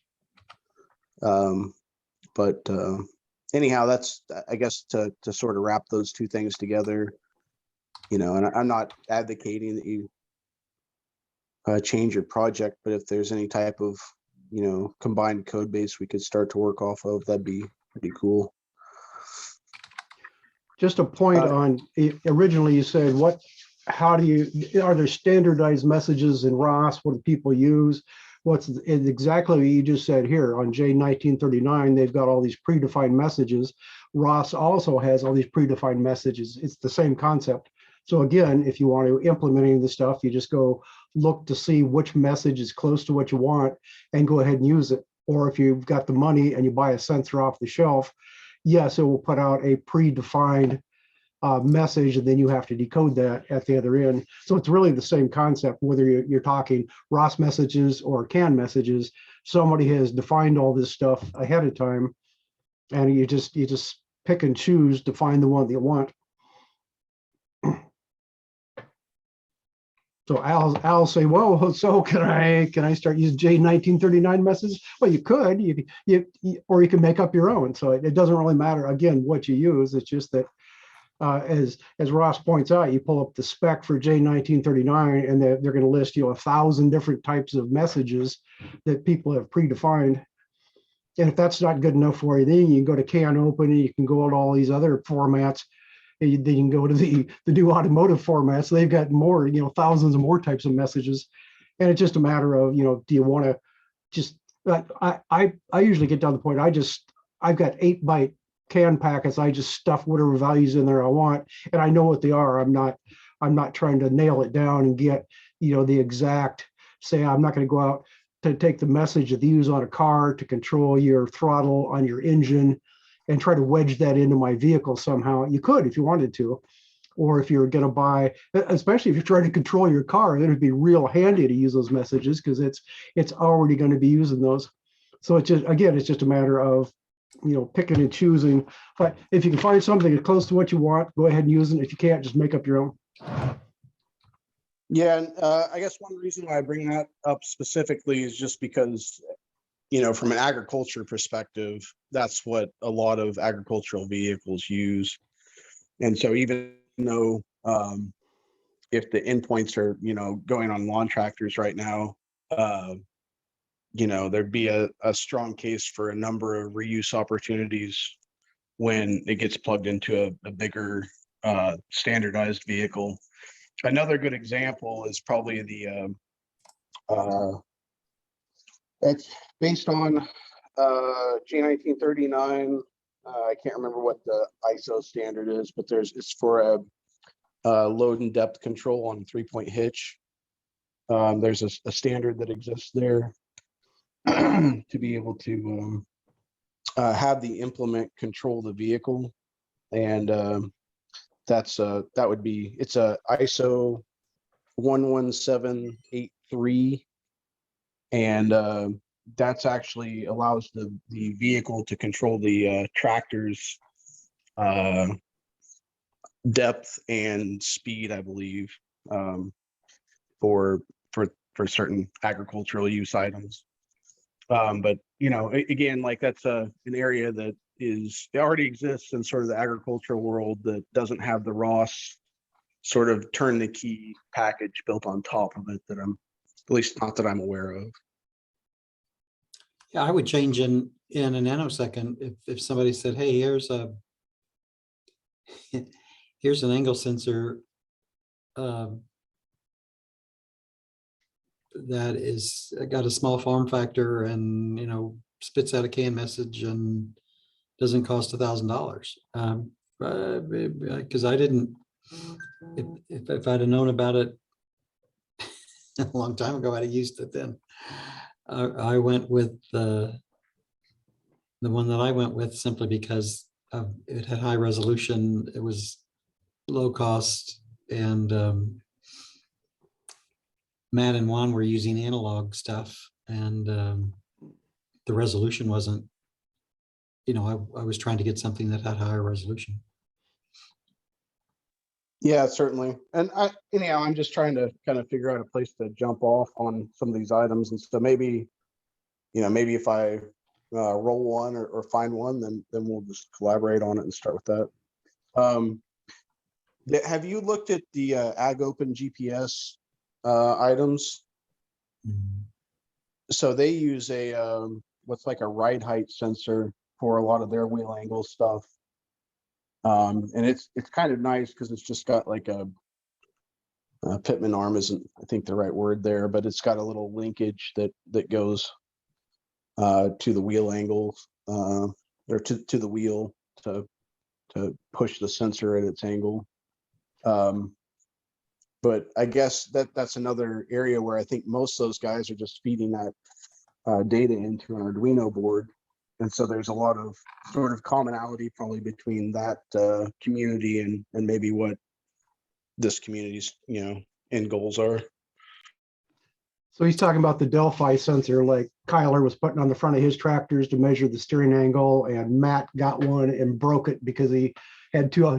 But anyhow, that's, I guess, to sort of wrap those two things together. You know, and I'm not advocating that you change your project, but if there's any type of, you know, combined code base we could start to work off of, that'd be pretty cool. Just a point on, originally you said, how do you, are there standardized messages in ROS? What do people use? It's exactly what you just said here on J1939. They've got all these predefined messages. ROS also has all these predefined messages. It's the same concept. So again, if you want to implement any of the stuff, you just go look to see which message is close to what you want and go ahead and use it. Or if you've got the money and you buy a sensor off the shelf, yes, it will put out a predefined message, and then you have to decode that at the other end. So it's really the same concept, whether you're talking ROS messages or CAN messages. Somebody has defined all this stuff ahead of time, and you just pick and choose to find the one that you want. So I'll say, well, so can I start using J1939 messages? Well, you could, or you can make up your own. So it doesn't really matter, again, what you use. It's just that as Ross points out, you pull up the spec for J1939 and they're going to list, 1,000 different types of messages that people have predefined. And if that's not good enough for you, then you can go to CAN Open, and you can go to all these other formats. Then you can go to the new automotive formats. They've got more, thousands of more types of messages. And it's just a matter of, do you want to just, I usually get down to the point, I've got 8-byte CAN packets. I just stuff whatever values in there I want, and I know what they are. I'm not trying to nail it down and get, the exact, say, I'm not going to go out to take the message that they use on a car to control your throttle on your engine and try to wedge that into my vehicle somehow. You could if you wanted to, or if you're going to buy, especially if you're trying to control your car, then it'd be real handy to use those messages because it's already going to be using those. So it's just a matter of, picking and choosing. But if you can find something that's close to what you want, go ahead and use it. If you can't, just make up your own. Yeah, and I guess one reason why I bring that up specifically is just because, from an agriculture perspective, that's what a lot of agricultural vehicles use. And so even though if the endpoints are, going on lawn tractors right now, there'd be a strong case for a number of reuse opportunities when it gets plugged into a bigger standardized vehicle. Another good example is probably the it's based on J1939. I can't remember what the ISO standard is, but it's for a load and depth control on 3-point hitch. There's a standard that exists there. to be able to have the implement control the vehicle, and that would be, it's a ISO 11783, and that's actually allows the vehicle to control the tractor's depth and speed, I believe, for certain agricultural use items. But you know, again, like that's an area that is, it already exists in sort of the agricultural world that doesn't have the ROS sort of turn the key package built on top of it, that I'm, at least not that I'm aware of. Yeah, I would change in a nanosecond if somebody said, hey, here's an angle sensor that is got a small form factor and, you know, spits out a CAN message and doesn't cost $1,000. Because I didn't, if I'd have known about it a long time ago, I'd have used it then. I went with the one that I went with simply because it had high resolution, it was low cost, and Matt and Juan were using analog stuff, and the resolution wasn't, you know, I was trying to get something that had higher resolution. Yeah, certainly. And anyhow, I'm just trying to kind of figure out a place to jump off on some of these items. And so maybe, you know, maybe if I roll one or find one, then we'll just collaborate on it and start with that. Have you looked at the Ag Open GPS items? Mm-hmm. So they use a what's like a ride height sensor for a lot of their wheel angle stuff. And it's kind of nice because it's just got like a Pitman arm isn't, I think, the right word there, but it's got a little linkage that goes to the wheel angles or to the wheel to push the sensor at its angle. But I guess that's another area where I think most of those guys are just feeding that data into an Arduino board. And so there's a lot of sort of commonality probably between that community and maybe what this community's, you know, end goals are. So he's talking about the Delphi sensor, like Kyler was putting on the front of his tractors to measure the steering angle, and Matt got one and broke it because he had too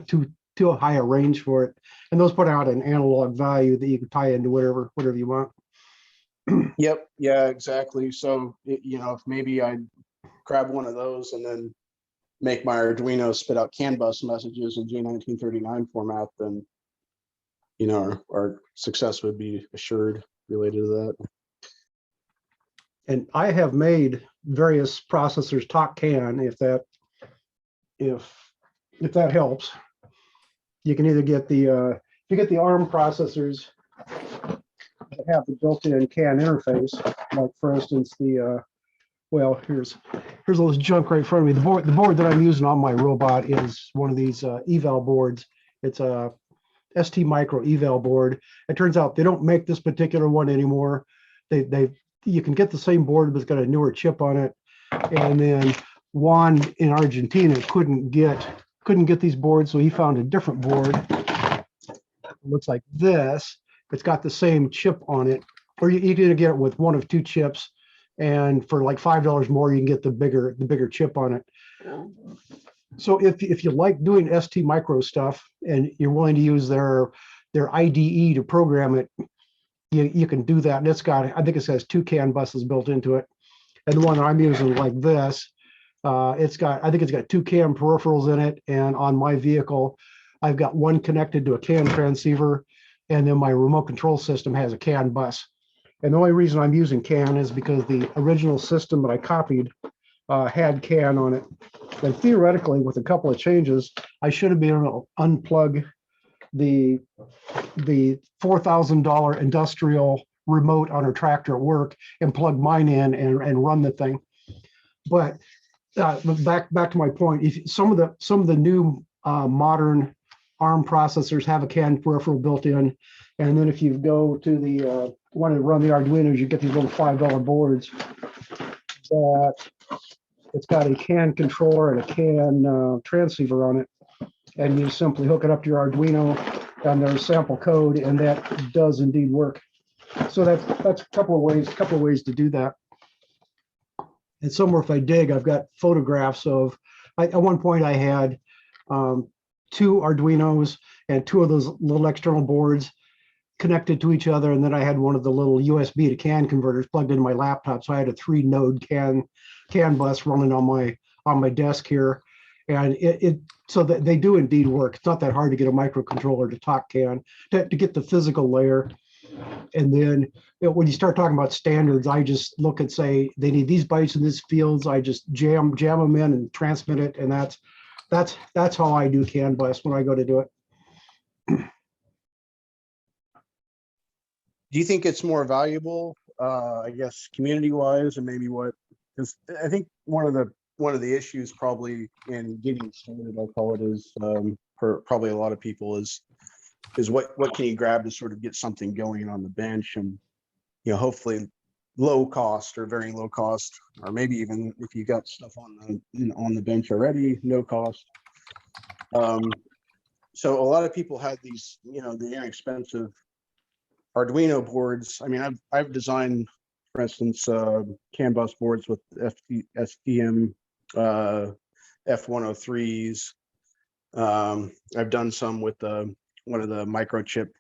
high a range for it. And those put out an analog value that you can tie into whatever you want. Yep. Yeah, exactly. So, you know, if maybe I grab one of those and then make my Arduino spit out CAN bus messages in J1939 format, then, you know, our success would be assured related to that. And I have made various processors talk CAN, if that helps. You can either get the if you get the ARM processors that have the built-in CAN interface, like for instance the well, here's all this junk right in front of me. The board that I'm using on my robot is one of these eval boards. It's a ST Micro eval board. It turns out they don't make this particular one anymore. You can get the same board, but it's got a newer chip on it. And then Juan in Argentina couldn't get these boards, so he found a different board. It looks like this. It's got the same chip on it, or you can get it with one of two chips. And for like $5 more, you can get the bigger chip on it. So if you like doing ST Micro stuff and you're willing to use their IDE to program it, you can do that. And it's got, I think it says 2 CAN buses built into it. And the one that I'm using like this, I think it's got 2 CAN peripherals in it. And on my vehicle, I've got one connected to a CAN transceiver, and then my remote control system has a CAN bus. And the only reason I'm using CAN is because the original system that I copied had CAN on it. And theoretically, with a couple of changes, I should have been able to unplug the $4,000 industrial remote on a tractor at work and plug mine in and run the thing. But back to my point, if some of the new modern ARM processors have a CAN peripheral built in, and then if you go to the want to run the Arduinos, you get these little $5 boards. that it's got a CAN controller and a CAN transceiver on it. And you simply hook it up to your Arduino and there's sample code, and that does indeed work. So that's a couple of ways to do that. And somewhere if I dig, I've got photographs of, at one point I had 2 Arduinos and 2 of those little external boards connected to each other. And then I had one of the little USB to CAN converters plugged into my laptop. So I had a 3-node CAN bus running on my desk here. And so that they do indeed work. It's not that hard to get a microcontroller to talk CAN, to get the physical layer. And then when you start talking about standards, I just look and say, they need these bytes in these fields. I just jam them in and transmit it. And that's how I do CAN bus when I go to do it. Do you think it's more valuable, I guess, community-wise, and maybe what? Because I think one of the issues probably in getting started, I'll call it, is for probably a lot of people is what can you grab to sort of get something going on the bench, and hopefully low cost or very low cost, or maybe even if you got stuff on the bench already, no cost. So a lot of people had these, the inexpensive Arduino boards. I mean, I've designed, for instance, CAN bus boards with STM F103s. I've done some with one of the microchip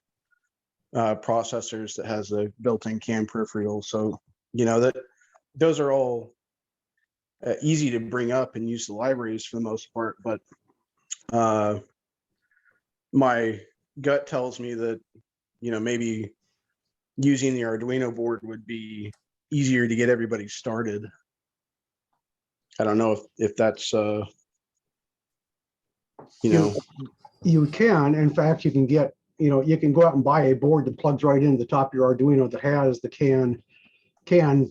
processors that has a built-in CAN peripheral. So that those are all easy to bring up and use the libraries for the most part. But my gut tells me that maybe using the Arduino board would be easier to get everybody started. I don't know if that's You can, in fact, you can get, you can go out and buy a board that plugs right into the top of your Arduino that has the CAN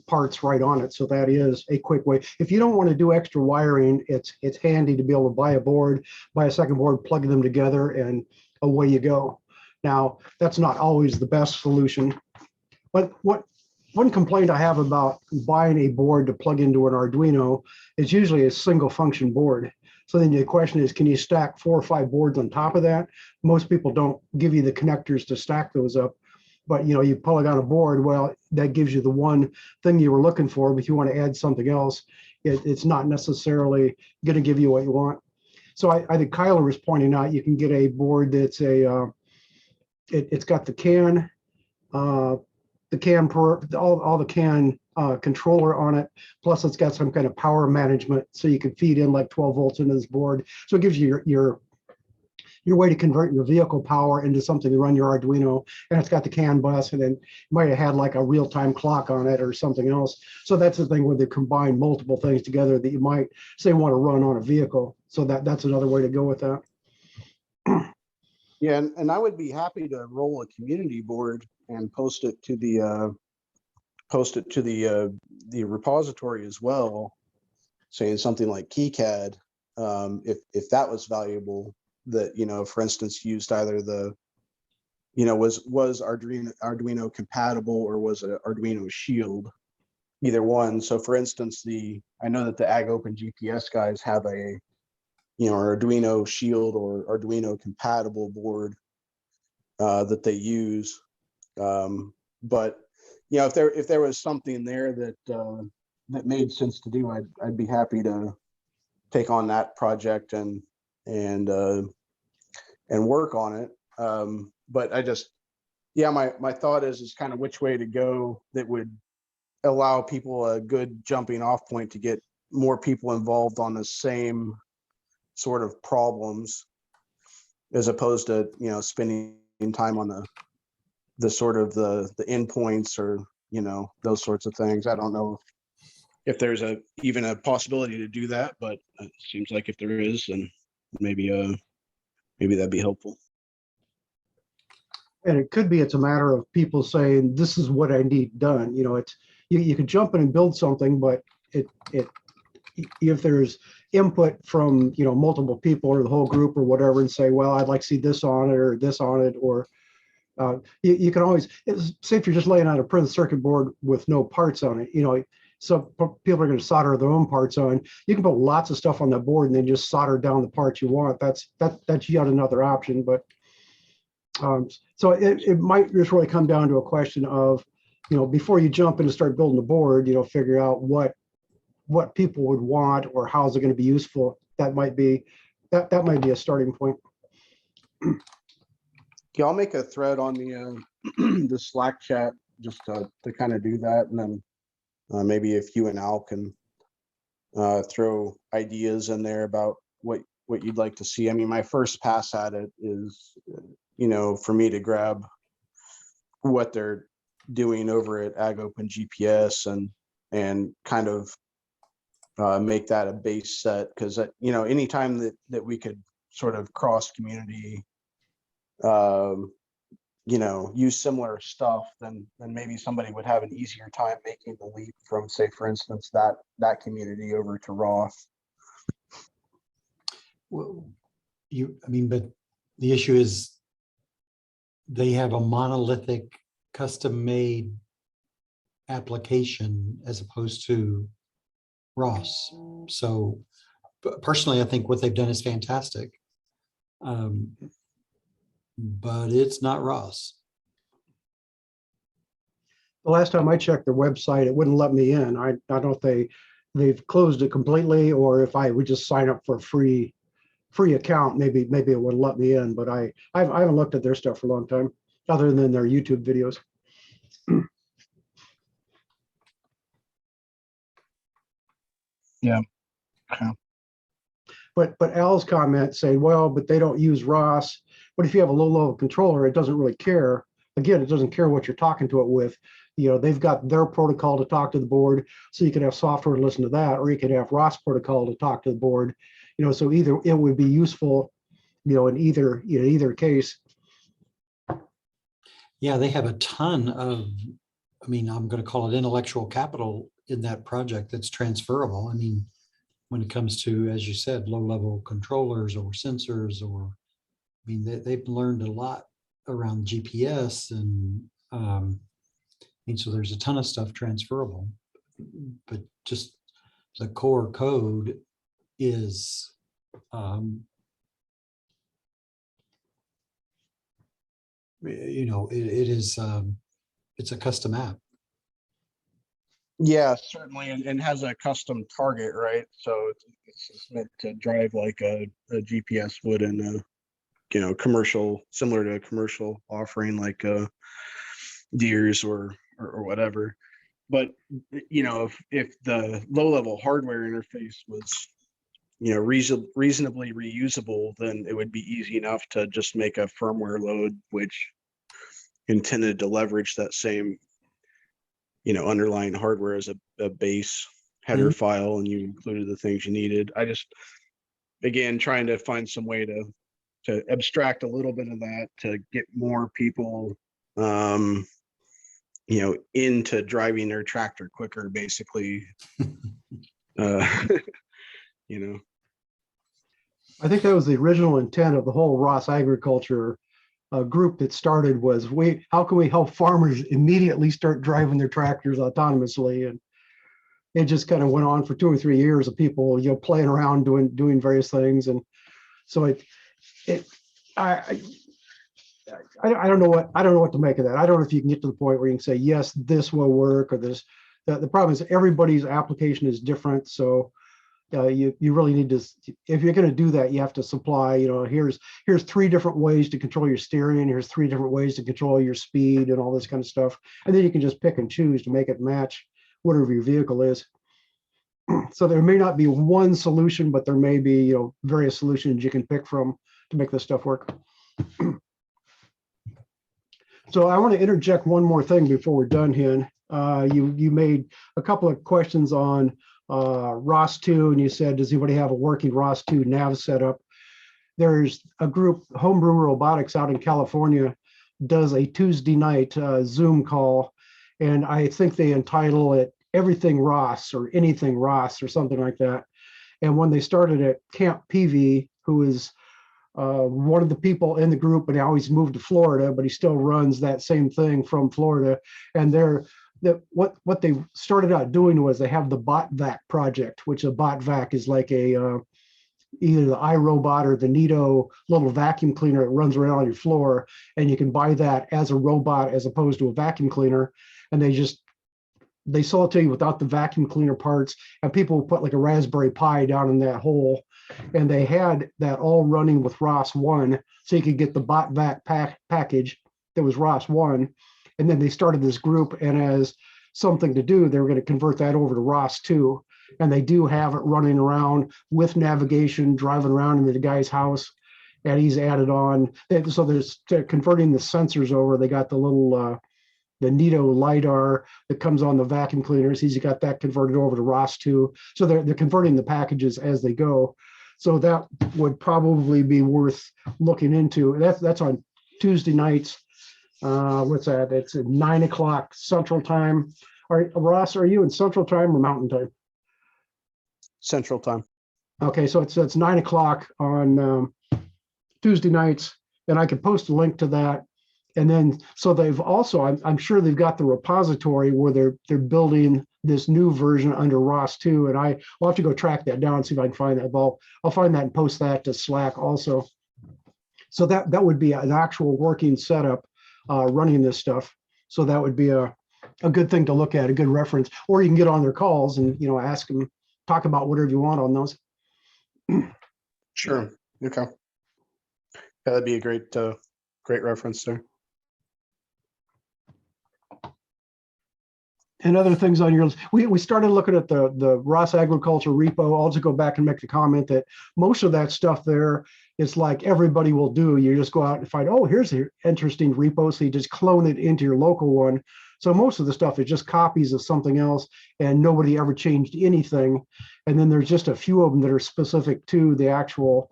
parts right on it. So that is a quick way. If you don't want to do extra wiring, it's handy to be able to buy a board, buy a second board, plug them together, and away you go. Now, that's not always the best solution. But one complaint I have about buying a board to plug into an Arduino is usually a single function board. So then the question is, can you stack 4 or 5 boards on top of that? Most people don't give you the connectors to stack those up. But you plug on a board, well, that gives you the one thing you were looking for. But if you want to add something else, it's not necessarily going to give you what you want. So I think Kyler was pointing out, you can get a board that's it's got the CAN, all the CAN controller on it. Plus it's got some kind of power management, so you can feed in like 12 volts into this board. So it gives you your way to convert your vehicle power into something to run your Arduino. And it's got the CAN bus, and then you might have had like a real-time clock on it or something else. So that's the thing where they combine multiple things together that you might say want to run on a vehicle. So that's another way to go with that. Yeah, and I would be happy to roll a community board and post it to the repository as well, saying something like KeyCAD, if that was valuable, that for instance used either the was Arduino compatible, or was it Arduino Shield, either one. So for instance, I know that the Ag Open GPS guys have a Arduino Shield or Arduino compatible board that they use. But if there was something there that made sense to do, I'd be happy to take on that project and work on it. But I just, my thought is kind of which way to go that would allow people a good jumping off point to get more people involved on the same sort of problems, as opposed to spending time on the sort of the endpoints or those sorts of things. I don't know if there's even a possibility to do that, but it seems like if there is, then maybe that'd be helpful. And it could be it's a matter of people saying, this is what I need done. You can jump in and build something, but if there's input from multiple people or the whole group or whatever, and say, well, I'd like to see this on it or this on it, or you can always say, if you're just laying out a printed circuit board with no parts on it, So people are going to solder their own parts on. You can put lots of stuff on that board and then just solder down the parts you want. That's yet another option. But so it might just really come down to a question of, before you jump in and start building the board, figure out what people would want or how is it going to be useful. That might be a starting point. Yeah, I'll make a thread on the the Slack chat just to kind of do that, and then maybe if you and Al can throw ideas in there about what you'd like to see. I mean, my first pass at it is, for me to grab what they're doing over at Ag Open GPS and kind of make that a base set, because anytime that we could sort of cross community use similar stuff, then maybe somebody would have an easier time making the leap from, say, for instance, that community over to Roth. Well, but the issue is they have a monolithic custom-made application as opposed to Ross. So personally, I think what they've done is fantastic. But it's not Ross. The last time I checked their website, it wouldn't let me in. I don't know if they've closed it completely, or if I would just sign up for a free account, maybe it would let me in. But I haven't looked at their stuff for a long time, other than their YouTube videos. Yeah. Okay. But Al's comment saying, well, but they don't use ROS. But if you have a low-level controller, it doesn't really care. Again, it doesn't care what you're talking to it with. They've got their protocol to talk to the board, so you can have software to listen to that, or you can have ROS protocol to talk to the board. So either it would be useful, in either case. Yeah, they have a ton of, I'm going to call it intellectual capital in that project that's transferable. When it comes to, as you said, low-level controllers or sensors, or they've learned a lot around GPS, and so there's a ton of stuff transferable, but just the core code is it is it's a custom app. Yeah, certainly, and has a custom target, right? So it's meant to drive like a GPS would in a commercial, similar to a commercial offering like Deers or whatever. But if the low level hardware interface was reasonably reusable, then it would be easy enough to just make a firmware load which intended to leverage that same underlying hardware as a base header file, and you included the things you needed. I just, again, trying to find some way to abstract a little bit of that to get more people into driving their tractor quicker, basically. I think that was the original intent of the whole Ross agriculture group that started, was how can we help farmers immediately start driving their tractors autonomously? And it just kind of went on for 2 or 3 years of people playing around doing various things. And so I don't know what to make of that. I don't know if you can get to the point where you can say, yes, this will work, or this. The problem is everybody's application is different. So you really need to, if you're going to do that, you have to supply, here's 3 different ways to control your steering, here's 3 different ways to control your speed and all this kind of stuff. And then you can just pick and choose to make it match whatever your vehicle is. So there may not be one solution, but there may be, various solutions you can pick from to make this stuff work. So I want to interject one more thing before we're done here. You made a couple of questions on ROS2, and you said, does anybody have a working ROS2 nav setup? There's a group, Homebrew Robotics, out in California, does a Tuesday night Zoom call, and I think they entitle it Everything Ross or Anything Ross or something like that. And when they started at Camp PV, who is one of the people in the group, but he always moved to Florida, but he still runs that same thing from Florida. And that what they started out doing was they have the bot vac project, which a bot vac is like a either the iRobot or the Nito little vacuum cleaner that runs around on your floor, and you can buy that as a robot as opposed to a vacuum cleaner. And they sell it to you without the vacuum cleaner parts, and people put like a Raspberry Pi down in that hole, and they had that all running with ROS1, so you could get the bot vac package that was ROS1. And then they started this group, and as something to do, they were going to convert that over to ROS2. And they do have it running around with navigation, driving around into the guy's house, and he's added on. So they're converting the sensors over. They got the little the Nito LiDAR that comes on the vacuum cleaners. He's got that converted over to ROS2. So they're converting the packages as they go. So that would probably be worth looking into. That's on Tuesday nights. What's that? It's at 9 o'clock Central Time. Ross, are you in Central Time or Mountain Time? Central Time. Okay, so it's 9 o'clock on Tuesday nights, and I could post a link to that. And then, so they've also, I'm sure they've got the repository where they're building this new version under ROS2, and will have to go track that down and see if I can find that. But I'll find that and post that to Slack also. So that would be an actual working setup running this stuff. So that would be a good thing to look at, a good reference. Or you can get on their calls and ask them, talk about whatever you want on those. Sure. Okay. Yeah, that'd be a great reference there. And other things on your list. We started looking at the Ross Agriculture repo. I'll just go back and make the comment that most of that stuff there is like everybody will do. You just go out and find, oh, here's an interesting repo. So you just clone it into your local one. So most of the stuff is just copies of something else, and nobody ever changed anything. And then there's just a few of them that are specific to the actual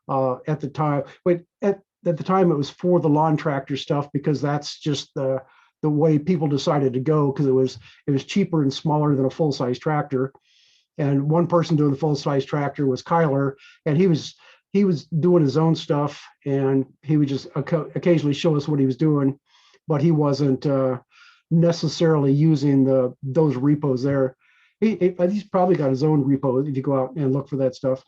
at the time. But at the time it was for the lawn tractor stuff, because that's just the way people decided to go, because it was cheaper and smaller than a full-size tractor. And one person doing the full-size tractor was Kyler, and he was doing his own stuff, and he would just occasionally show us what he was doing, but he wasn't necessarily using those repos there. He's probably got his own repo if you go out and look for that stuff.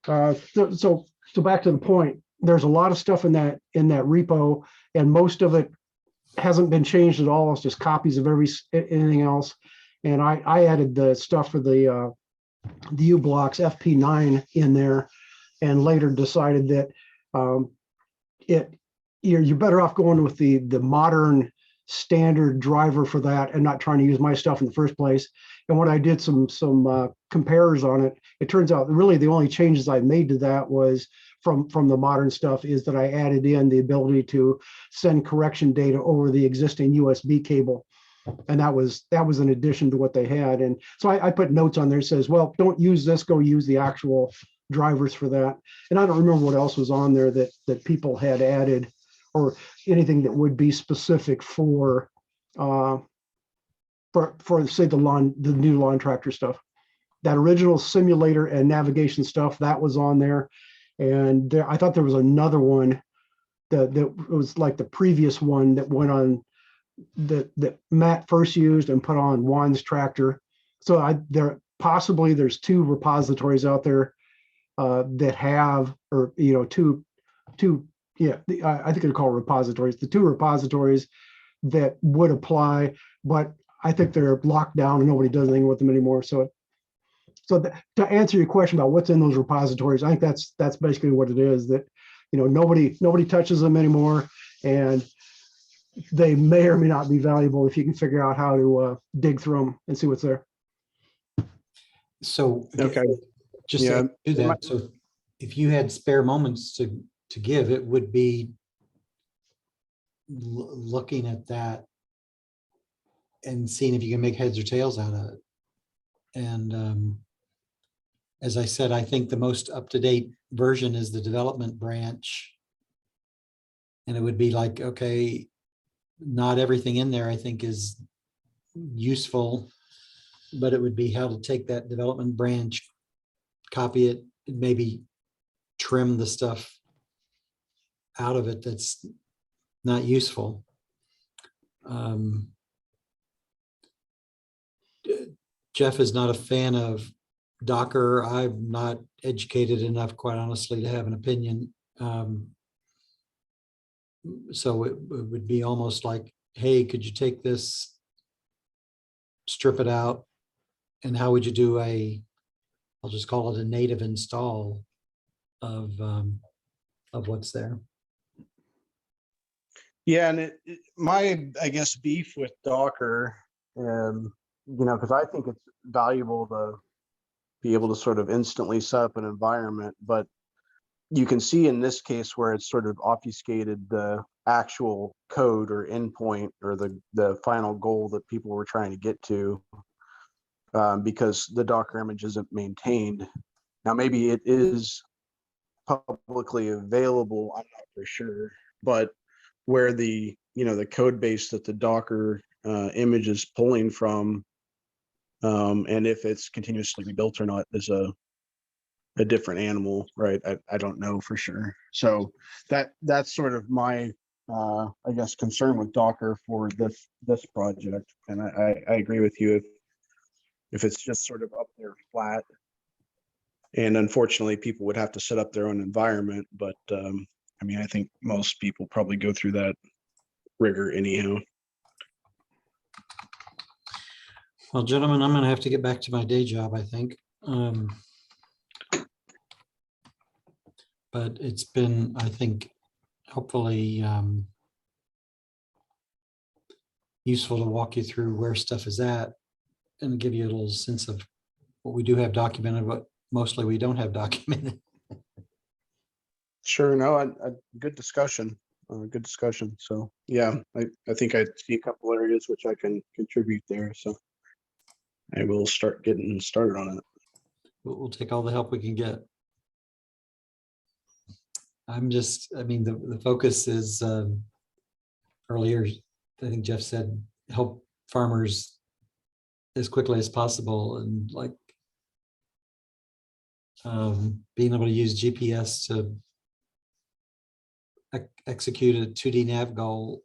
So back to the point, there's a lot of stuff in that repo, and most of it hasn't been changed at all. It's just copies of anything else. And I added the stuff for the U blocks FP9 in there, and later decided that you're better off going with the modern standard driver for that and not trying to use my stuff in the first place. And when I did some compares on it, it turns out really the only changes I made to that was from the modern stuff is that I added in the ability to send correction data over the existing USB cable. And that was an addition to what they had. And so I put notes on there that says, well, don't use this, go use the actual drivers for that. And I don't remember what else was on there that people had added, or anything that would be specific for say the new lawn tractor stuff. That original simulator and navigation stuff that was on there. And I thought there was another one that was like the previous one that went on that Matt first used and put on Juan's tractor. So there's two repositories out there that have, or two I think they're called repositories. The two repositories that would apply, but I think they're locked down and nobody does anything with them anymore. So to answer your question about what's in those repositories, I think that's basically what it is. That nobody touches them anymore, and they may or may not be valuable if you can figure out how to dig through them and see what's there. So Okay. just to do that. So if you had spare moments to give, it would be looking at that and seeing if you can make heads or tails out of it. And as I said, I think the most up-to-date version is the development branch. And it would be like, okay, not everything in there I think is useful, but it would be how to take that development branch, copy it, maybe trim the stuff out of it that's not useful. Jeff is not a fan of Docker. I'm not educated enough, quite honestly, to have an opinion. So it would be almost like, hey, could you take this, strip it out, and how would you do I'll just call it a native install of what's there. Yeah, and my, I guess, beef with Docker, because I think it's valuable to be able to sort of instantly set up an environment, but you can see in this case where it's sort of obfuscated the actual code or endpoint or the final goal that people were trying to get to, because the Docker image isn't maintained. Now, maybe it is publicly available, I'm not for sure, but where the code base that the Docker image is pulling from, and if it's continuously built or not is a different animal, right? I don't know for sure. So that's sort of my I guess concern with Docker for this project. And I agree with you, if it's just sort of up there flat, and unfortunately people would have to set up their own environment, but I mean, I think most people probably go through that rigor anyhow. Well, gentlemen, I'm going to have to get back to my day job, I think. But it's been, I think, hopefully useful to walk you through where stuff is at and give you a little sense of what we do have documented, what mostly we don't have documented. Sure, no, a good discussion. Good discussion. So yeah, I think I see a couple areas which I can contribute there. So I will start getting started on it. We'll take all the help we can get. I mean, the focus is earlier, I think Jeff said, help farmers as quickly as possible, and like being able to use GPS to execute a 2D nav goal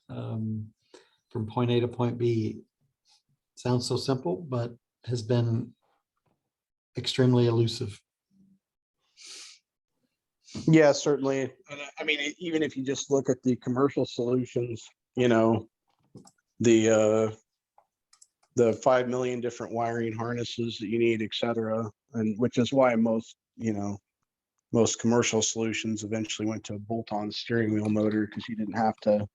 from point A to point B. Sounds so simple, but has been extremely elusive. Yeah, certainly. And I mean, even if you just look at the commercial solutions, the 5 million different wiring harnesses that you need, et cetera, and which is why most commercial solutions eventually went to a bolt-on steering wheel motor, because you didn't have to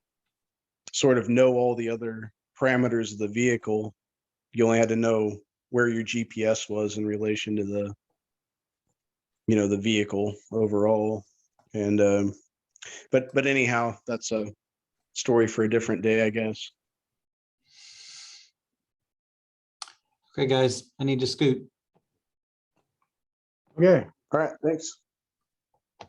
sort of know all the other parameters of the vehicle. You only had to know where your GPS was in relation to the the vehicle overall. And but anyhow, that's a story for a different day, I guess. Okay, guys, I need to scoot. Okay. All right, thanks.